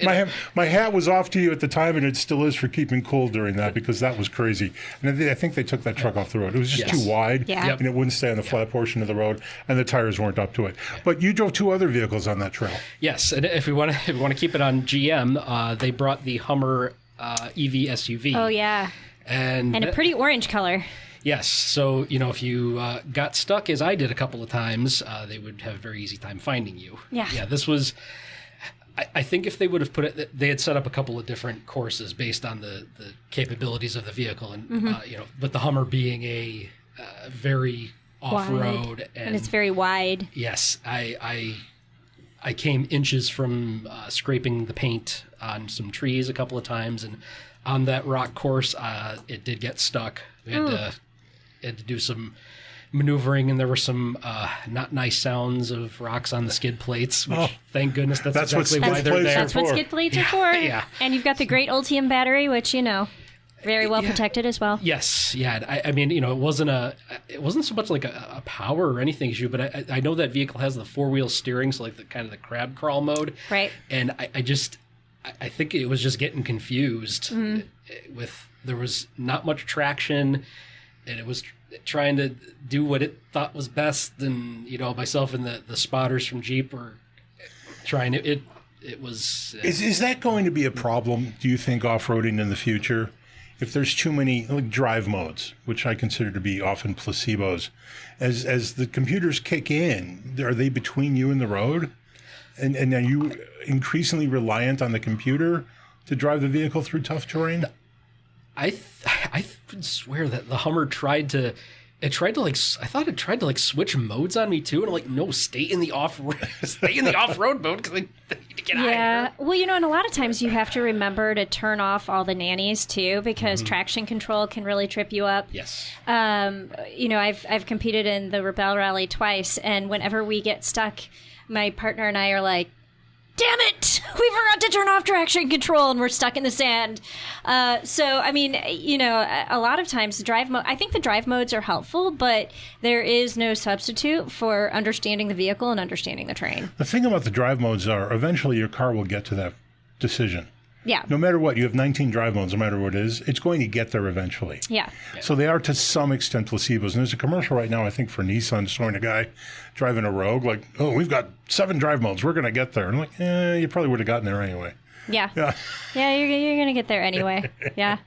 Speaker 3: My hat was off to you at the time, and it still is for keeping cool during that because that was crazy. And I think they took that truck off the road. It was just too wide, and it wouldn't stay on the flat portion of the road, and the tires weren't up to it. But you drove 2 other vehicles on that trail.
Speaker 5: Yes, and if we want to keep it on GM, they brought the Hummer EV SUV.
Speaker 4: Oh, yeah. And a pretty orange color.
Speaker 5: Yes. So, if you got stuck, as I did a couple of times, they would have a very easy time finding you.
Speaker 4: Yeah.
Speaker 5: Yeah, this was... I think if they would have put it... They had set up a couple of different courses based on the capabilities of the vehicle. And, but the Hummer being a very off-road.
Speaker 4: Wide. And it's very wide.
Speaker 5: Yes. I came inches from scraping the paint on some trees a couple of times, and on that rock course, it did get stuck. We had to do some maneuvering, and there were some not nice sounds of rocks on the skid plates, which thank goodness that's exactly why they're there.
Speaker 4: That's what skid plates are for.
Speaker 5: Yeah.
Speaker 4: And you've got the great Ultium battery, which, very well protected as well.
Speaker 5: Yes, yeah. I mean, it wasn't so much like a power or anything issue, but I know that vehicle has the 4-wheel steering, so like the kind of the crab crawl mode.
Speaker 4: Right.
Speaker 5: And I think it was just getting confused with there was not much traction, and it was trying to do what it thought was best, and myself and the spotters from Jeep were trying to. It was.
Speaker 3: Is that going to be a problem? Do you think off-roading in the future? If there's too many drive modes, which I consider to be often placebos, as the computers kick in, are they between you and the road? And are you increasingly reliant on the computer to drive the vehicle through tough terrain?
Speaker 5: I would swear that the Hummer tried to switch modes on me too, and I'm like, no, stay in the off-road mode because I need to get higher.
Speaker 4: Yeah, well, and a lot of times you have to remember to turn off all the nannies too, because traction control can really trip you up.
Speaker 5: Yes.
Speaker 4: I've competed in the Rebel Rally twice, and whenever we get stuck, my partner and I are like, damn it, we forgot to turn off traction control and we're stuck in the sand. So, I mean, a lot of times I think the drive modes are helpful, but there is no substitute for understanding the vehicle and understanding the terrain.
Speaker 3: The thing about the drive modes are eventually your car will get to that decision.
Speaker 4: Yeah.
Speaker 3: No matter what, you have 19 drive modes, no matter what it is, it's going to get there eventually.
Speaker 4: Yeah.
Speaker 3: So they are to some extent placebos. And there's a commercial right now, I think, for Nissan showing a guy driving a Rogue, like, oh, we've got 7 drive modes. We're going to get there. And I'm like, you probably would have gotten there anyway.
Speaker 4: Yeah.
Speaker 3: Yeah.
Speaker 4: Yeah, you're going to get there anyway. Yeah.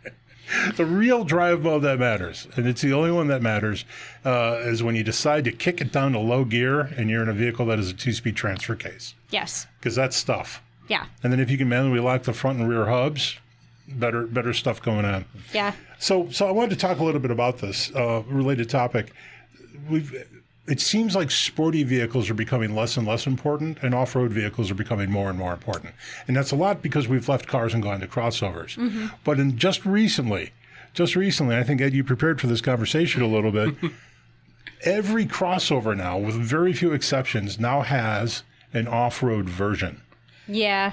Speaker 3: The real drive mode that matters, and it's the only one that matters, is when you decide to kick it down to low gear and you're in a vehicle that is a 2-speed transfer case.
Speaker 4: Yes.
Speaker 3: Because that's stuff.
Speaker 4: Yeah.
Speaker 3: And then if you can manually lock the front and rear hubs, better stuff going on.
Speaker 4: Yeah.
Speaker 3: So I wanted to talk a little bit about this related topic. It seems like sporty vehicles are becoming less and less important, and off-road vehicles are becoming more and more important. And that's a lot because we've left cars and gone to crossovers. Mm-hmm. But just recently, I think, Ed, you prepared for this conversation a little bit. Every crossover now, with very few exceptions, now has an off-road version.
Speaker 4: Yeah.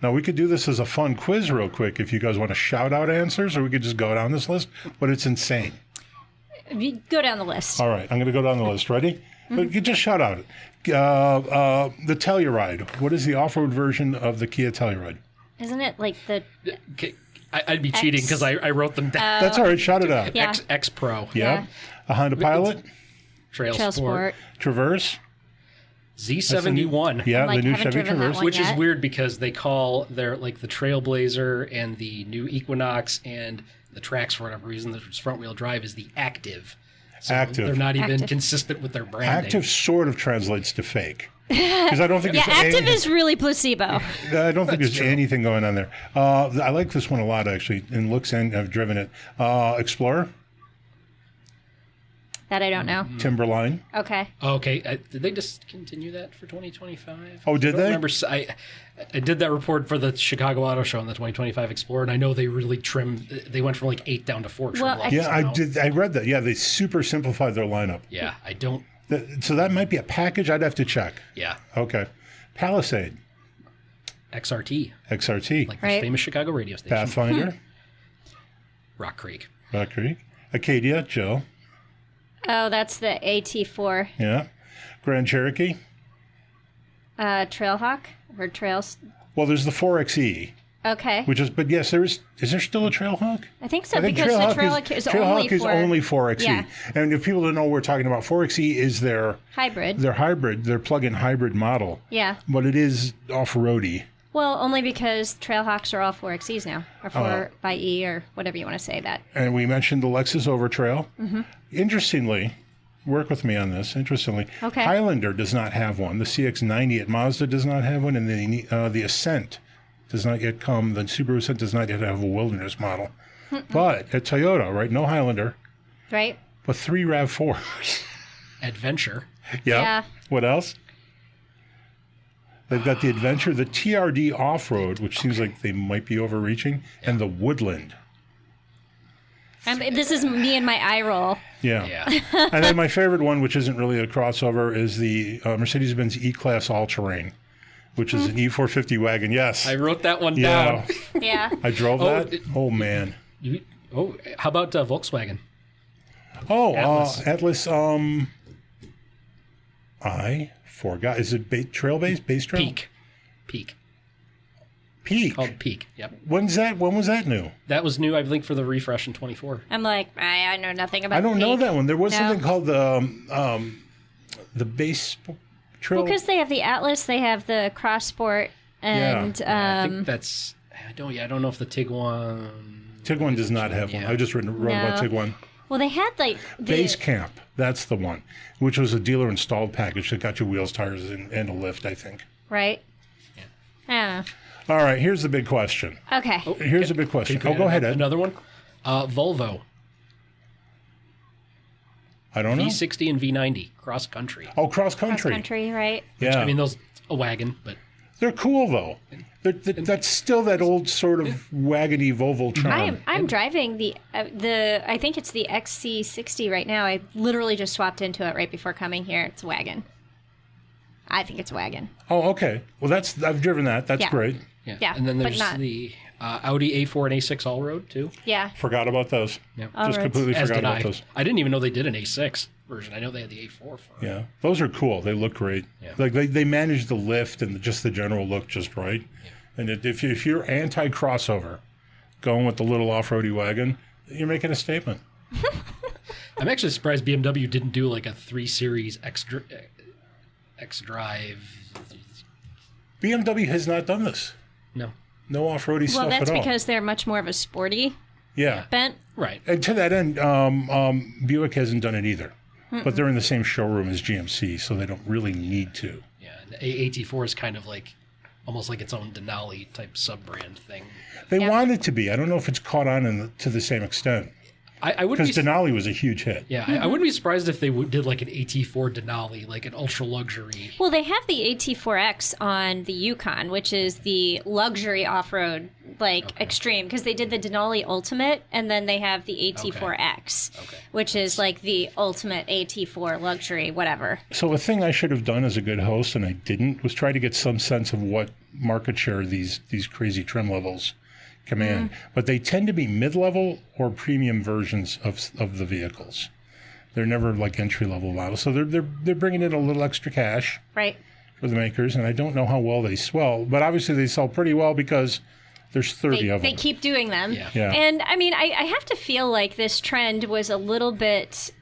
Speaker 3: Now, we could do this as a fun quiz real quick if you guys want to shout out answers, or we could just go down this list, but it's insane.
Speaker 4: You go down the list.
Speaker 3: All right, I'm going to go down the list. Ready? But you just shout out it. The Telluride. What is the off-road version of the Kia Telluride?
Speaker 4: Isn't it like the...
Speaker 5: Okay. I'd be cheating because I wrote them down.
Speaker 3: That's all right. Shout it out.
Speaker 4: Yeah.
Speaker 5: X Pro.
Speaker 3: Yeah. A Honda Pilot.
Speaker 5: Trail
Speaker 4: Trail
Speaker 5: Sport.
Speaker 4: Sport.
Speaker 3: Traverse.
Speaker 5: Z71.
Speaker 3: Yeah,
Speaker 4: Like,
Speaker 3: the new
Speaker 4: haven't
Speaker 3: Chevy
Speaker 4: driven that
Speaker 3: Traverse.
Speaker 4: one.
Speaker 5: Which is
Speaker 4: yet.
Speaker 5: weird because they call their like the Trailblazer and the new Equinox and the Trax for whatever reason, the front-wheel drive is the Active. So
Speaker 3: Active.
Speaker 5: They're not even
Speaker 4: Active.
Speaker 5: consistent with their branding.
Speaker 3: Active sort of translates to fake. Because I don't think
Speaker 4: Yeah,
Speaker 3: there's
Speaker 4: active is really placebo.
Speaker 3: I don't think there's
Speaker 5: true.
Speaker 3: anything going on there. I like this one a lot, actually, in looks and I've driven it. Explorer,
Speaker 4: That I don't know.
Speaker 3: Timberline.
Speaker 4: Okay.
Speaker 5: Okay, did they discontinue that for 2025?
Speaker 3: Oh, did
Speaker 5: I don't
Speaker 3: they?
Speaker 5: Remember, I did that report for the Chicago Auto Show on the 2025 Explorer, and I know they really trimmed. They went from like 8 down to 4 trim
Speaker 4: Well,
Speaker 5: levels
Speaker 3: Yeah, I
Speaker 5: now.
Speaker 3: did. I read that. Yeah, they super simplified their lineup.
Speaker 5: Yeah, I don't.
Speaker 3: So that might be a package I'd have to check.
Speaker 5: Yeah,
Speaker 3: Okay. Palisade,
Speaker 5: XRT,
Speaker 3: XRT,
Speaker 5: like
Speaker 4: Right.
Speaker 5: the famous Chicago radio station.
Speaker 3: Pathfinder,
Speaker 5: Rock Creek.
Speaker 3: Rock Creek, Acadia, Jill.
Speaker 4: Oh, that's the AT4
Speaker 3: Yeah. Grand Cherokee.
Speaker 4: Trailhawk or Trails.
Speaker 3: Well, there's the 4xe,
Speaker 4: Okay.
Speaker 3: but yes, is there still a Trailhawk?
Speaker 4: I think so
Speaker 3: I think
Speaker 4: because the
Speaker 3: Trailhawk
Speaker 4: Trailhawk is
Speaker 3: only 4xe.
Speaker 4: Yeah.
Speaker 3: And if people don't know what we're talking about, 4xe is their
Speaker 4: hybrid.
Speaker 3: their plug-in hybrid model.
Speaker 4: Yeah.
Speaker 3: But it is off-roady.
Speaker 4: Well, only because Trailhawks are all 4XEs now, or 4xe, or whatever you want to say that.
Speaker 3: And we mentioned the Lexus Overtrail.
Speaker 4: Mm-hmm.
Speaker 3: Interestingly, work with me on this. Interestingly,
Speaker 4: Okay.
Speaker 3: Highlander does not have one. The CX-90 at Mazda does not have one, and the Ascent does not yet come. The Subaru Ascent does not yet have a wilderness model. But at Toyota, right, no Highlander,
Speaker 4: Right?
Speaker 3: but 3 RAV4s.
Speaker 5: Adventure.
Speaker 4: Yeah.
Speaker 3: What else? They've got the Adventure, the TRD Off-Road, which seems like they might be overreaching, and the Woodland.
Speaker 4: This is me and my eye roll.
Speaker 3: Yeah.
Speaker 5: Yeah.
Speaker 3: And then my favorite one, which isn't really a crossover, is the Mercedes-Benz E-Class All-Terrain, which is an E450 wagon. Yes.
Speaker 5: I wrote that one
Speaker 3: Yeah.
Speaker 5: down.
Speaker 4: Yeah.
Speaker 3: I drove
Speaker 5: Oh,
Speaker 3: that. Oh, man.
Speaker 5: How about Volkswagen?
Speaker 3: Oh,
Speaker 5: Atlas.
Speaker 3: Atlas. I forgot. Is it trail-based? Base trail?
Speaker 5: Peak.
Speaker 3: Peak.
Speaker 5: Called Peak. Yep.
Speaker 3: When was that new?
Speaker 5: That was new, I think, for the refresh in 24.
Speaker 4: I'm like, I know nothing about
Speaker 3: I don't know
Speaker 4: Peak.
Speaker 3: that one. There was
Speaker 4: No.
Speaker 3: something called the base trail.
Speaker 4: Because they have the Atlas, they have the Cross Sport, and
Speaker 5: I think that's. I don't know if the Tiguan.
Speaker 3: Tiguan does not have one.
Speaker 5: Yeah.
Speaker 3: I just wrote about
Speaker 4: No.
Speaker 3: Tiguan.
Speaker 4: well, they had like
Speaker 3: Base Camp, that's the one, which was a dealer installed package that got you wheels, tires, and a lift, I think.
Speaker 4: right. Yeah.
Speaker 3: All right, here's the big question.
Speaker 4: Okay.
Speaker 3: Here's the big question.
Speaker 5: Can I
Speaker 3: Go ahead, Ed.
Speaker 5: Another one. Volvo
Speaker 3: I don't know.
Speaker 5: V60 and V90 cross country.
Speaker 3: Oh, cross
Speaker 4: Cross
Speaker 3: country.
Speaker 4: country, right?
Speaker 3: Yeah,
Speaker 5: I mean, those a wagon, but
Speaker 3: they're cool though. That's still that old sort of wagony Volvo charm.
Speaker 4: I'm driving the I think it's the XC60 right now. I literally just swapped into it right before coming here. It's a wagon. I think it's a wagon.
Speaker 3: Oh, okay. Well, I've driven that. That's
Speaker 4: Yeah.
Speaker 3: great.
Speaker 4: Yeah,
Speaker 5: And then
Speaker 4: but
Speaker 5: there's
Speaker 4: not-
Speaker 5: the Audi A4 and A6 all road too.
Speaker 4: Yeah.
Speaker 3: Forgot about those.
Speaker 5: Yeah.
Speaker 4: All
Speaker 3: Just
Speaker 4: roads.
Speaker 3: completely
Speaker 5: As
Speaker 3: forgot
Speaker 5: did
Speaker 3: about
Speaker 5: I.
Speaker 3: those.
Speaker 5: I didn't even know they did an A6 version. I know they had the A4 for it.
Speaker 3: Yeah, those are cool. They look great.
Speaker 5: Yeah.
Speaker 3: Like they managed the lift and just the general look just right. And if you're anti-crossover, going with the little off-roady wagon, you're making a statement.
Speaker 5: I'm actually surprised BMW didn't do like a 3 Series X-Drive.
Speaker 3: BMW has not done this. No off-roady stuff at all.
Speaker 4: Well, that's because they're much more of a sporty bent.
Speaker 5: Right.
Speaker 3: And to that end, Buick hasn't done it either. But they're in the same showroom as GMC, so they don't really need to.
Speaker 5: Yeah, and AT4 is kind of like almost like its own Denali type sub-brand thing.
Speaker 3: They want it to be. I don't know if it's caught on to the same extent.
Speaker 5: I wouldn't
Speaker 3: because Denali was a huge hit.
Speaker 5: Yeah, I wouldn't be surprised if they did like an AT4 Denali, like an ultra luxury.
Speaker 4: Well, they have the AT4X on the Yukon, which is the luxury off-road extreme, because they did the Denali Ultimate, and then they have the AT4X, which is like the ultimate AT4 luxury, whatever.
Speaker 3: So a thing I should have done as a good host, and I didn't, was try to get some sense of what market share these crazy trim levels command. But they tend to be mid-level or premium versions of the vehicles. They're never like entry-level models. So they're bringing in a little extra cash for the makers, and I don't know how well they swell, but obviously they sell pretty well because there's 30 of them.
Speaker 4: They keep doing them.
Speaker 3: Yeah.
Speaker 4: And I mean, I have to feel like this trend was a little bit,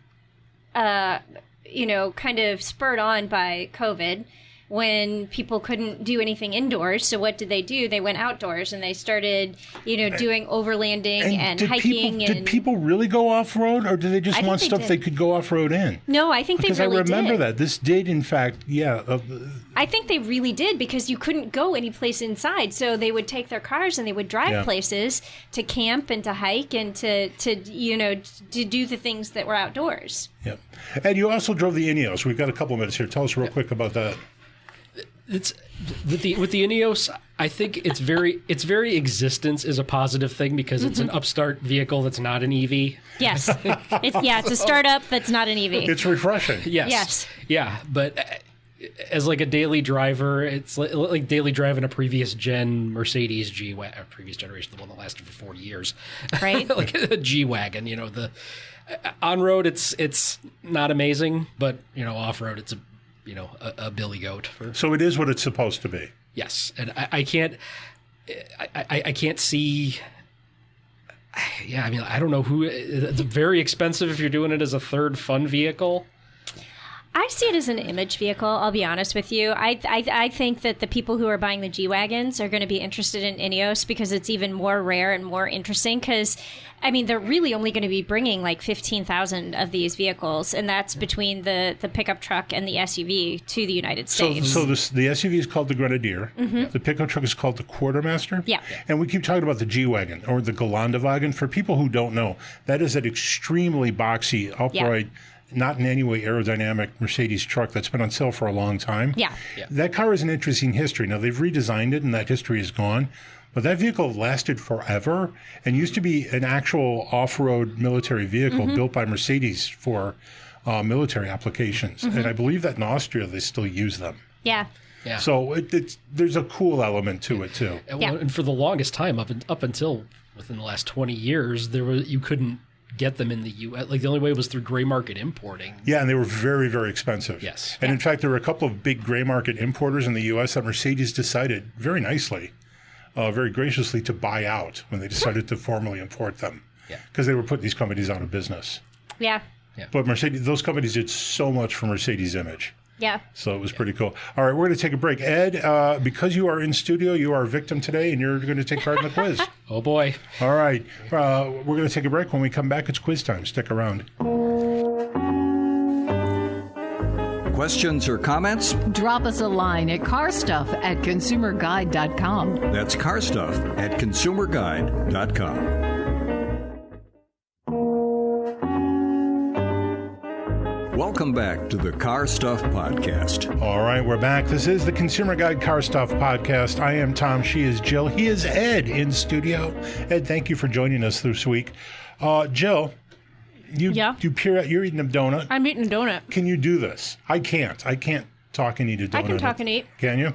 Speaker 4: kind of spurred on by COVID, when people couldn't do anything indoors. So what did they do? They went outdoors and they started, doing overlanding and hiking.
Speaker 3: Did people really go off-road, or did they just want stuff they could go off-road in?
Speaker 4: No, I think they really did.
Speaker 3: Because I remember that. This did, in fact,
Speaker 4: I think they really did, because you couldn't go any place inside. So they would take their cars and they would drive places to camp and to hike and to do the things that were outdoors.
Speaker 3: Yep. And you also drove the Ineos. We've got a couple minutes here. Tell us real quick about that.
Speaker 5: It's with the Ineos. I think its very existence is a positive thing, because it's an upstart vehicle that's not an EV.
Speaker 4: Yes, it's a startup that's not an EV.
Speaker 3: It's refreshing.
Speaker 4: Yes.
Speaker 5: Yeah, but as like a daily driver, it's like daily driving a previous gen Mercedes previous generation, the one that lasted for 40 years,
Speaker 4: right?
Speaker 5: Like a G-Wagon. The on road it's not amazing, but off road it's a billy goat.
Speaker 3: So it is what it's supposed to be.
Speaker 5: Yes, and I can't see. Yeah, I mean, I don't know who. It's very expensive if you're doing it as a third fun vehicle.
Speaker 4: I see it as an image vehicle, I'll be honest with you. I think that the people who are buying the G-Wagons are going to be interested in Ineos because it's even more rare and more interesting, because, I mean, they're really only going to be bringing like 15,000 of these vehicles, and that's between the pickup truck and the SUV to the United States.
Speaker 3: So the SUV is called the Grenadier. The pickup truck is called the Quartermaster.
Speaker 4: Yeah.
Speaker 3: And we keep talking about the G-Wagon or the Gelandewagen. For people who don't know, that is an extremely boxy, upright, not in any way aerodynamic Mercedes truck that's been on sale for a long time.
Speaker 4: Yeah.
Speaker 3: That car has an interesting history. Now, they've redesigned it, and that history is gone. But that vehicle lasted forever and used to be an actual off-road military vehicle built by Mercedes for military applications. And I believe that in Austria, they still use them.
Speaker 4: Yeah.
Speaker 5: Yeah.
Speaker 3: So there's a cool element to it, too.
Speaker 5: And for the longest time, up until within the last 20 years, you couldn't get them in the U.S. Like, the only way was through gray market importing.
Speaker 3: Yeah, and they were very, very expensive.
Speaker 5: Yes.
Speaker 3: And in fact, there were a couple of big gray market importers in the U.S. that Mercedes decided very nicely, very graciously, to buy out when they decided to formally import them.
Speaker 5: Yeah. Because
Speaker 3: they were putting these companies out of business.
Speaker 4: Yeah.
Speaker 3: But those companies did so much for Mercedes' image.
Speaker 4: Yeah.
Speaker 3: So it was pretty cool. All right, we're going to take a break. Ed, because you are in studio, you are a victim today, and you're going to take part in the quiz.
Speaker 5: Oh, boy.
Speaker 3: All right. We're going to take a break. When we come back, it's quiz time. Stick around.
Speaker 1: Questions or comments?
Speaker 2: Drop us a line at carstuff@consumerguide.com.
Speaker 1: That's carstuff@consumerguide.com. Welcome back to the Car Stuff Podcast.
Speaker 3: All right, we're back. This is the Consumer Guide Car Stuff Podcast. I am Tom. She is Jill. He is Ed in studio. Ed, thank you for joining us this week. Jill, you're eating a donut.
Speaker 4: I'm eating a donut.
Speaker 3: Can you do this? I can't. I can't talk and eat a donut.
Speaker 4: I can talk and eat.
Speaker 3: Can you?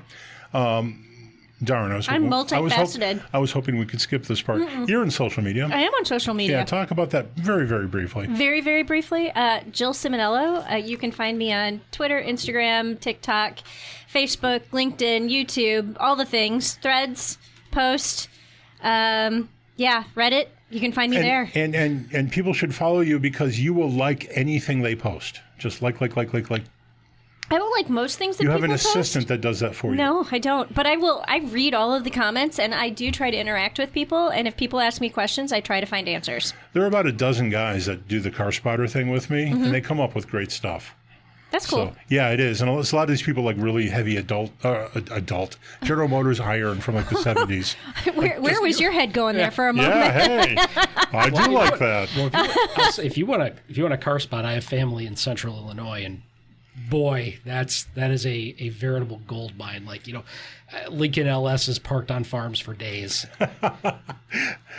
Speaker 3: Darn,
Speaker 4: I'm multifaceted.
Speaker 3: I was hoping we could skip this part. You're in social media.
Speaker 4: I am on social media.
Speaker 3: Yeah, talk about that very, very briefly.
Speaker 4: Very, very briefly. Jill Ciminillo. You can find me on Twitter, Instagram, TikTok, Facebook, LinkedIn, YouTube, all the things. Threads, Post. Reddit. You can find me there.
Speaker 3: And people should follow you because you will like anything they post. Just like.
Speaker 4: I don't like most things that
Speaker 3: you
Speaker 4: people
Speaker 3: have an
Speaker 4: post.
Speaker 3: assistant that does that for you.
Speaker 4: No, I don't. But I read all of the comments, and I do try to interact with people. And if people ask me questions, I try to find answers.
Speaker 3: There are about a dozen guys that do the car spotter thing with me, and they come up with great stuff.
Speaker 4: That's cool.
Speaker 3: So, yeah, it is. And it's a lot of these people like really heavy adult General Motors iron from like the 70s.
Speaker 4: Where was your head going there for a moment?
Speaker 3: Yeah, hey, I do like that.
Speaker 5: Well, if you want a car spot, I have family in Central Illinois, and boy, that is a veritable gold mine. Like, Lincoln LS is parked on farms for days.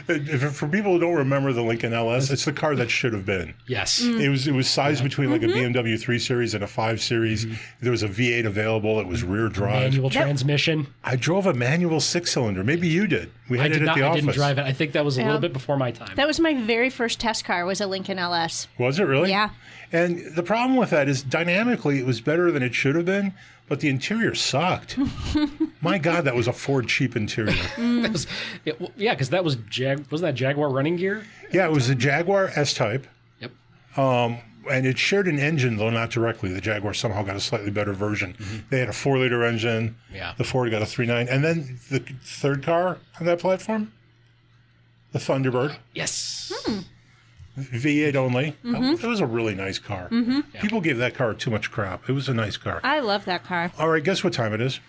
Speaker 3: For people who don't remember the Lincoln LS, it's the car that should have been.
Speaker 5: Yes.
Speaker 3: It was sized between like a BMW 3 Series and a 5 Series. There was a V8 available. It was rear drive.
Speaker 5: Manual transmission.
Speaker 3: I drove a manual 6-cylinder. Maybe you did. We had it at the office.
Speaker 5: I didn't drive it. I think that was a little bit before my time.
Speaker 4: That was my very first test car, was a Lincoln LS.
Speaker 3: Was it really?
Speaker 4: Yeah.
Speaker 3: And the problem with that is dynamically it was better than it should have been, but the interior sucked. My God, that was a Ford cheap interior.
Speaker 5: Because that was wasn't that Jaguar running gear?
Speaker 3: Yeah, it was a Jaguar S-Type.
Speaker 5: Yep.
Speaker 3: And it shared an engine, though not directly. The Jaguar somehow got a slightly better version. They had a 4-liter engine.
Speaker 5: Yeah.
Speaker 3: The Ford got a 3.9. And then the third car on that platform, the Thunderbird.
Speaker 5: Yes.
Speaker 3: V8 only. It was a really nice car. People gave that car too much crap. It was a nice car.
Speaker 4: I love that car.
Speaker 3: All right, guess what time it is?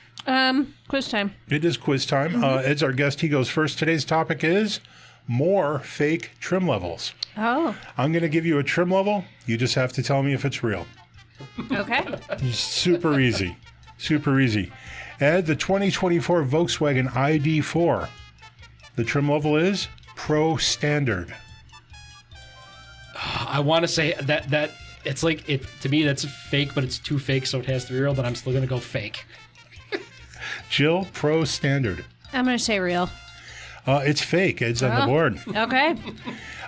Speaker 4: Quiz time.
Speaker 3: It is quiz time. Ed's our guest. He goes first. Today's topic is more fake trim levels.
Speaker 4: Oh.
Speaker 3: I'm going to give you a trim level. You just have to tell me if it's real.
Speaker 4: Okay.
Speaker 3: Super easy. Super easy. Ed, the 2024 Volkswagen ID4. The trim level is Pro Standard.
Speaker 5: I want to say that it's like it to me that's fake, but it's too fake, so it has to be real. But I'm still going to go fake.
Speaker 3: Jill, Pro Standard.
Speaker 4: I'm going to say real.
Speaker 3: It's fake. Ed's on the board.
Speaker 4: Okay.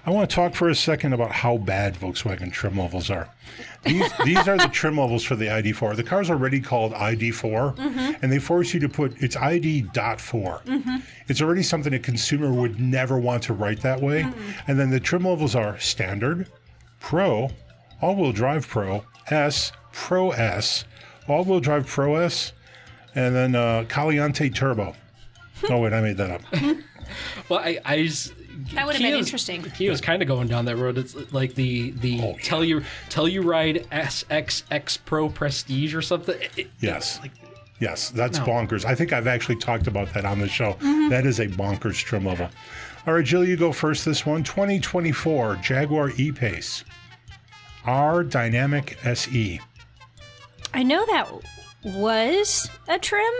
Speaker 3: I want to talk for a second about how bad Volkswagen trim levels are. These are the trim levels for the ID4. The car's already called ID4, and they force you to put it's ID.4. It's already something a consumer would never want to write that way. And then the trim levels are Standard, Pro, All-Wheel Drive Pro, S, Pro S, All-Wheel Drive Pro S, and then Caliente Turbo. Oh, wait, I made that up.
Speaker 5: Well,
Speaker 4: that would have been interesting.
Speaker 5: Kia's kind of going down that road. It's like the Telluride SXX Pro Prestige or something.
Speaker 3: Yes. Yes, that's bonkers. I think I've actually talked about that on the show. That is a bonkers trim level. All right, Jill, you go first this one. 2024 Jaguar E-Pace R Dynamic SE.
Speaker 4: I know that was a trim,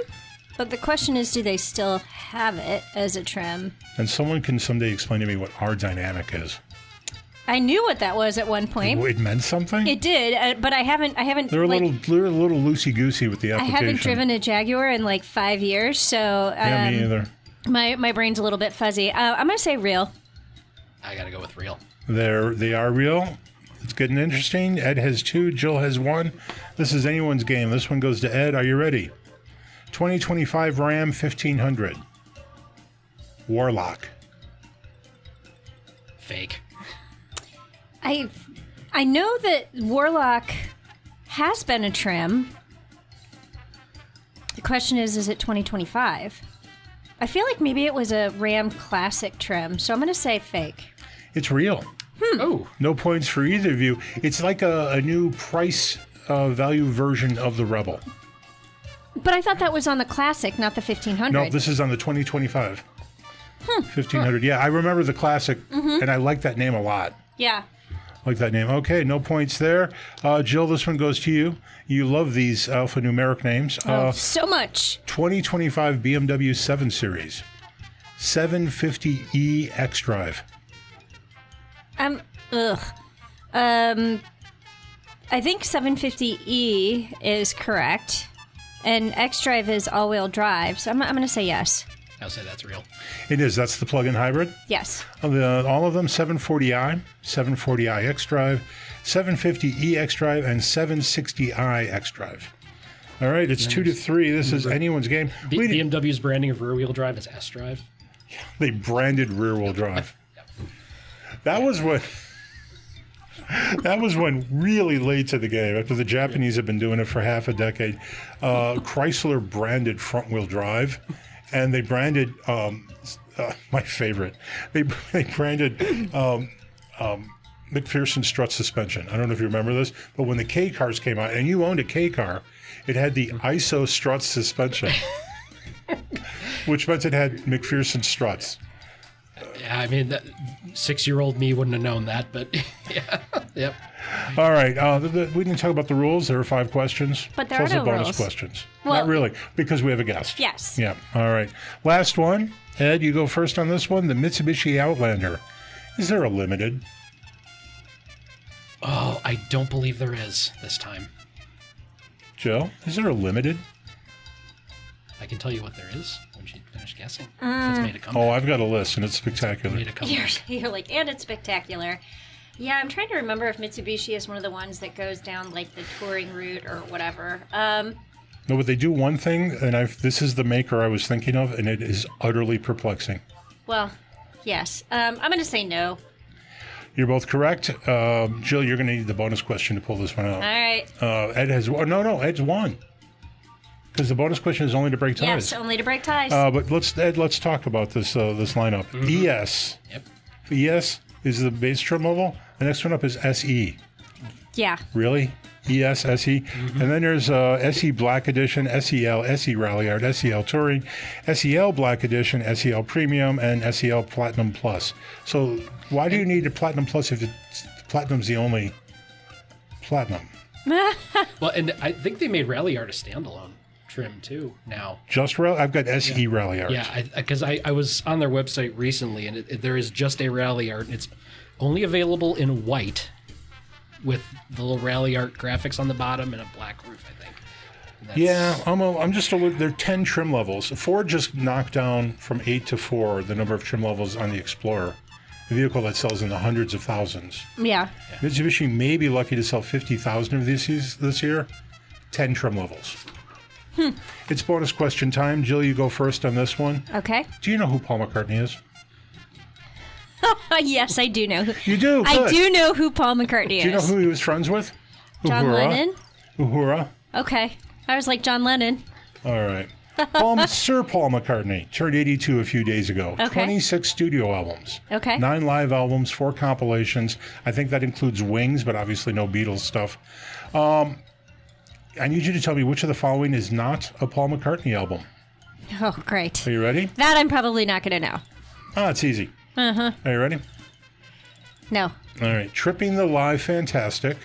Speaker 4: but the question is, do they still have it as a trim?
Speaker 3: And someone can someday explain to me what R Dynamic is.
Speaker 4: I knew what that was at one point.
Speaker 3: It meant something?
Speaker 4: It did, but I haven't.
Speaker 3: They're a little loosey-goosey with the application.
Speaker 4: I haven't driven a Jaguar in like 5 years, so...
Speaker 3: yeah, me either.
Speaker 4: My brain's a little bit fuzzy. I'm going to say real.
Speaker 5: I got to go with real.
Speaker 3: They are real. It's getting interesting. Ed has 2. Jill has 1. This is anyone's game. This one goes to Ed. Are you ready? 2025 Ram 1500. Warlock.
Speaker 5: Fake.
Speaker 4: I know that Warlock has been a trim. The question is it 2025? I feel like maybe it was a Ram Classic trim, so I'm going to say fake.
Speaker 3: It's real.
Speaker 5: Oh.
Speaker 3: No points for either of you. It's like a new price value version of the Rebel.
Speaker 4: But I thought that was on the Classic, not the 1500.
Speaker 3: No, this is on the 2025. 1500. Yeah, I remember the Classic, and I like that name a lot.
Speaker 4: Yeah.
Speaker 3: Like that name. Okay, no points there. Jill, this one goes to you. You love these alphanumeric names.
Speaker 4: So much.
Speaker 3: 2025 BMW 7 Series. 750E xDrive.
Speaker 4: I think 750E is correct. and xDrive is all-wheel drive. So I'm going to say yes.
Speaker 5: I'll say that's real.
Speaker 3: It is. That's the plug-in hybrid.
Speaker 4: Yes.
Speaker 3: All of them, 740i, 740i xDrive, 750e xDrive, and 760i xDrive. All right, it's 2-3. This is anyone's game.
Speaker 5: BMW's branding of rear-wheel drive is S-Drive.
Speaker 3: They branded rear-wheel drive. That was when really late to the game, after the Japanese had been doing it for half a decade, Chrysler branded front-wheel drive, and they branded my favorite. They branded McPherson strut suspension. I don't know if you remember this, but when the K cars came out, and you owned a K car, it had the ISO strut suspension, which meant it had McPherson struts.
Speaker 5: Yeah, I mean, 6-year-old me wouldn't have known that, but yeah, yep.
Speaker 3: All right, we didn't talk about the rules. There are 5 questions.
Speaker 4: But there
Speaker 3: plus
Speaker 4: are no
Speaker 3: the bonus
Speaker 4: rules.
Speaker 3: questions.
Speaker 4: Well,
Speaker 3: not really, because we have a guest.
Speaker 4: Yes.
Speaker 3: Yeah. All right. Last one. Ed, you go first on this one. The Mitsubishi Outlander. Is there a limited?
Speaker 5: Oh, I don't believe there is this time.
Speaker 3: Joe, is there a limited?
Speaker 5: I can tell you what there is when she finished guessing. It's made a comeback.
Speaker 3: Oh, I've got a list, and it's spectacular.
Speaker 5: Made a comeback.
Speaker 4: You're like, and it's spectacular. Yeah, I'm trying to remember if Mitsubishi is one of the ones that goes down like the touring route or whatever.
Speaker 3: No, but they do one thing, and this is the maker I was thinking of, and it is utterly perplexing.
Speaker 4: Well, yes. I'm going to say no.
Speaker 3: You're both correct. Jill, you're going to need the bonus question to pull this one out.
Speaker 4: All right.
Speaker 3: Ed has no, Ed's won. Because the bonus question is only to break ties.
Speaker 4: Yes, only to break ties.
Speaker 3: But let's talk about this lineup.
Speaker 5: Mm-hmm.
Speaker 3: ES.
Speaker 5: Yep.
Speaker 3: ES is the base trim level. The next one up is SE.
Speaker 4: Yeah.
Speaker 3: Really? ES, SE. Mm-hmm. And then there's SE Black Edition, SEL, SE Rallyart, SEL Touring, SEL Black Edition, SEL Premium, and SEL Platinum Plus. So why do you need a Platinum Plus if Platinum's the only Platinum?
Speaker 5: Well, and I think they made Rallyart a standalone trim too now.
Speaker 3: Just I've got SE Rallyart.
Speaker 5: Yeah, because I was on their website recently, and there is just a Rallyart. It's only available in white with the little Rallyart graphics on the bottom and a black roof, I think.
Speaker 3: Yeah, I'm just a little. There are 10 trim levels. Ford just knocked down from 8 to 4 the number of trim levels on the Explorer, a vehicle that sells in the hundreds of thousands.
Speaker 4: Yeah.
Speaker 3: Mitsubishi may be lucky to sell 50,000 of these this year. 10 trim levels. It's bonus question time. Jill, you go first on this one.
Speaker 4: Okay.
Speaker 3: Do you know who Paul McCartney is?
Speaker 4: Yes, I do know.
Speaker 3: You do? Good.
Speaker 4: I do know who Paul McCartney is.
Speaker 3: Do you know who he was friends with?
Speaker 4: John Lennon?
Speaker 3: Uhura.
Speaker 4: Okay. I was like John Lennon.
Speaker 3: All right. Sir Paul McCartney turned 82 a few days ago.
Speaker 4: Okay.
Speaker 3: 26 studio albums.
Speaker 4: Okay.
Speaker 3: 9 live albums, 4 compilations. I think that includes Wings, but obviously no Beatles stuff. I need you to tell me which of the following is not a Paul McCartney album.
Speaker 4: Oh, great.
Speaker 3: Are you ready?
Speaker 4: That I'm probably not going to know.
Speaker 3: Oh, it's easy.
Speaker 4: Uh-huh.
Speaker 3: Are you ready?
Speaker 4: No.
Speaker 3: All right. Tripping the Live Fantastic,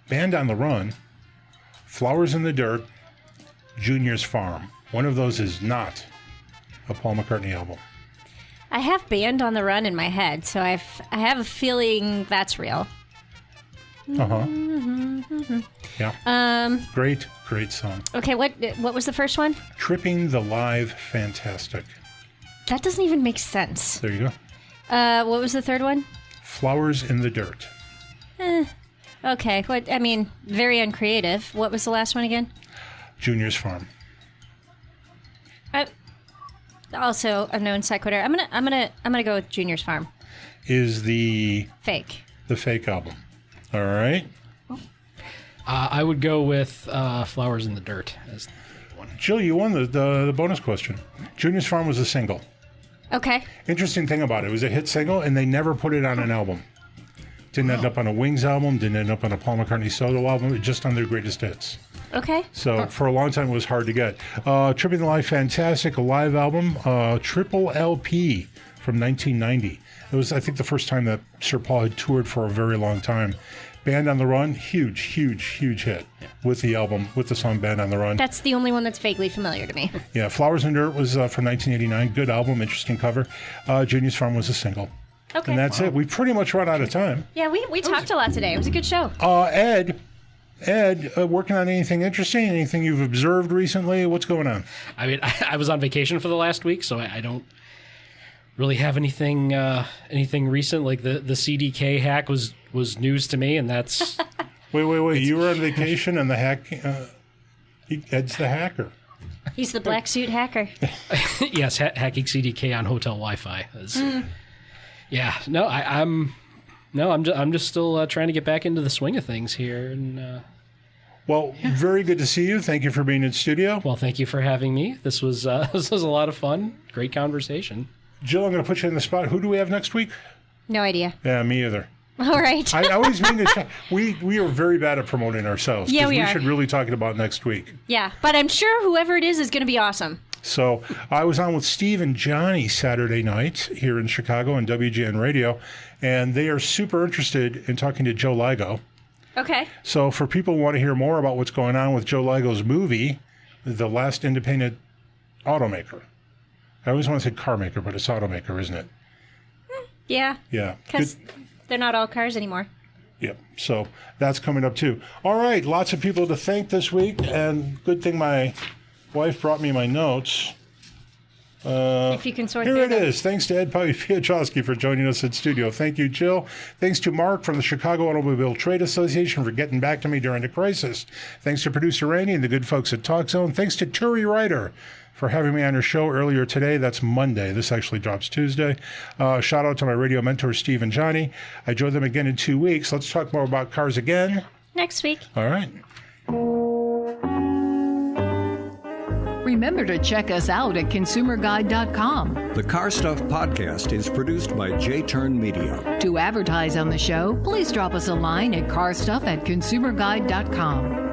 Speaker 3: Band on the Run, Flowers in the Dirt, Junior's Farm. One of those is not a Paul McCartney album.
Speaker 4: I have Band on the Run in my head, so I have a feeling that's real.
Speaker 3: Uh-huh.
Speaker 4: Mm-hmm.
Speaker 3: Yeah. Great song.
Speaker 4: Okay, what was the first one?
Speaker 3: Tripping the Live Fantastic.
Speaker 4: That doesn't even make sense.
Speaker 3: There you go.
Speaker 4: What was the third one?
Speaker 3: Flowers in the Dirt.
Speaker 4: Okay. Very uncreative. What was the last one again?
Speaker 3: Junior's Farm.
Speaker 4: Also a known sequitur. I'm gonna go with Junior's Farm.
Speaker 3: Is the
Speaker 4: Fake.
Speaker 3: The fake album. All right.
Speaker 5: I would go with Flowers in the Dirt as one.
Speaker 3: Jill, you won the bonus question. Junior's Farm was a single.
Speaker 4: Okay.
Speaker 3: Interesting thing about it was a hit single, and they never put it on an album. Didn't end up on a Wings album. Didn't end up on a Paul McCartney solo album. Just on their greatest hits.
Speaker 4: Okay.
Speaker 3: So for a long time, it was hard to get. Tripping the Live Fantastic, a live album, triple LP from 1990. It was, I think, the first time that Sir Paul had toured for a very long time. Band on the Run, huge hit with the album, with the song Band on the Run.
Speaker 4: That's the only one that's vaguely familiar to me.
Speaker 3: Yeah, Flowers in Dirt was from 1989. Good album, interesting cover. Junior's Farm was a single.
Speaker 4: Okay.
Speaker 3: And that's it. We pretty much run out of time.
Speaker 4: Yeah, we talked a lot today. It was a good show.
Speaker 3: Ed, Ed, working on anything interesting? Anything you've observed recently? What's going on?
Speaker 5: I mean, I was on vacation for the last week, so I don't really have anything recent. Like the CDK hack was news to me, and that's...
Speaker 3: Wait. You were on vacation and the hack... Ed's the hacker.
Speaker 4: He's the black suit hacker.
Speaker 5: Yes, hacking CDK on hotel Wi-Fi. Yeah, no, I'm just still trying to get back into the swing of things here. And
Speaker 3: very good to see you. Thank you for being in studio.
Speaker 5: Well, thank you for having me. This was a lot of fun. Great conversation.
Speaker 3: Jill, I'm going to put you in the spot. Who do we have next week?
Speaker 4: No idea.
Speaker 3: Yeah, me either.
Speaker 4: All right.
Speaker 3: I always mean to. We are very bad at promoting ourselves.
Speaker 4: Yeah, we
Speaker 3: are. We should really talk about next week.
Speaker 4: Yeah, but I'm sure whoever it is going to be awesome.
Speaker 3: So I was on with Steve and Johnny Saturday night here in Chicago on WGN Radio, and they are super interested in talking to Joe Ligo.
Speaker 4: Okay.
Speaker 3: So for people who want to hear more about what's going on with Joe Ligo's movie, The Last Independent Automaker. I always want to say car maker, but it's automaker, isn't it?
Speaker 4: Yeah.
Speaker 3: Yeah.
Speaker 4: Because they're not all cars anymore.
Speaker 3: Yep. So that's coming up too. All right. Lots of people to thank this week, and good thing my wife brought me my notes.
Speaker 4: If you can sort
Speaker 3: here
Speaker 4: through
Speaker 3: it
Speaker 4: them.
Speaker 3: is. Thanks to Ed Piotrowski for joining us in studio. Thank you, Jill. Thanks to Mark from the Chicago Automobile Trade Association for getting back to me during the crisis. Thanks to producer Randy and the good folks at TalkZone. Thanks to Turi Ryder for having me on her show earlier today. That's Monday. This actually drops Tuesday. Shout out to my radio mentors, Steve and Johnny. I join them again in 2 weeks. Let's talk more about cars again
Speaker 4: next week.
Speaker 3: All right.
Speaker 2: Remember to check us out at consumerguide.com.
Speaker 1: The Car Stuff Podcast is produced by J-Turn Media.
Speaker 2: To advertise on the show, please drop us a line at carstuff@consumerguide.com.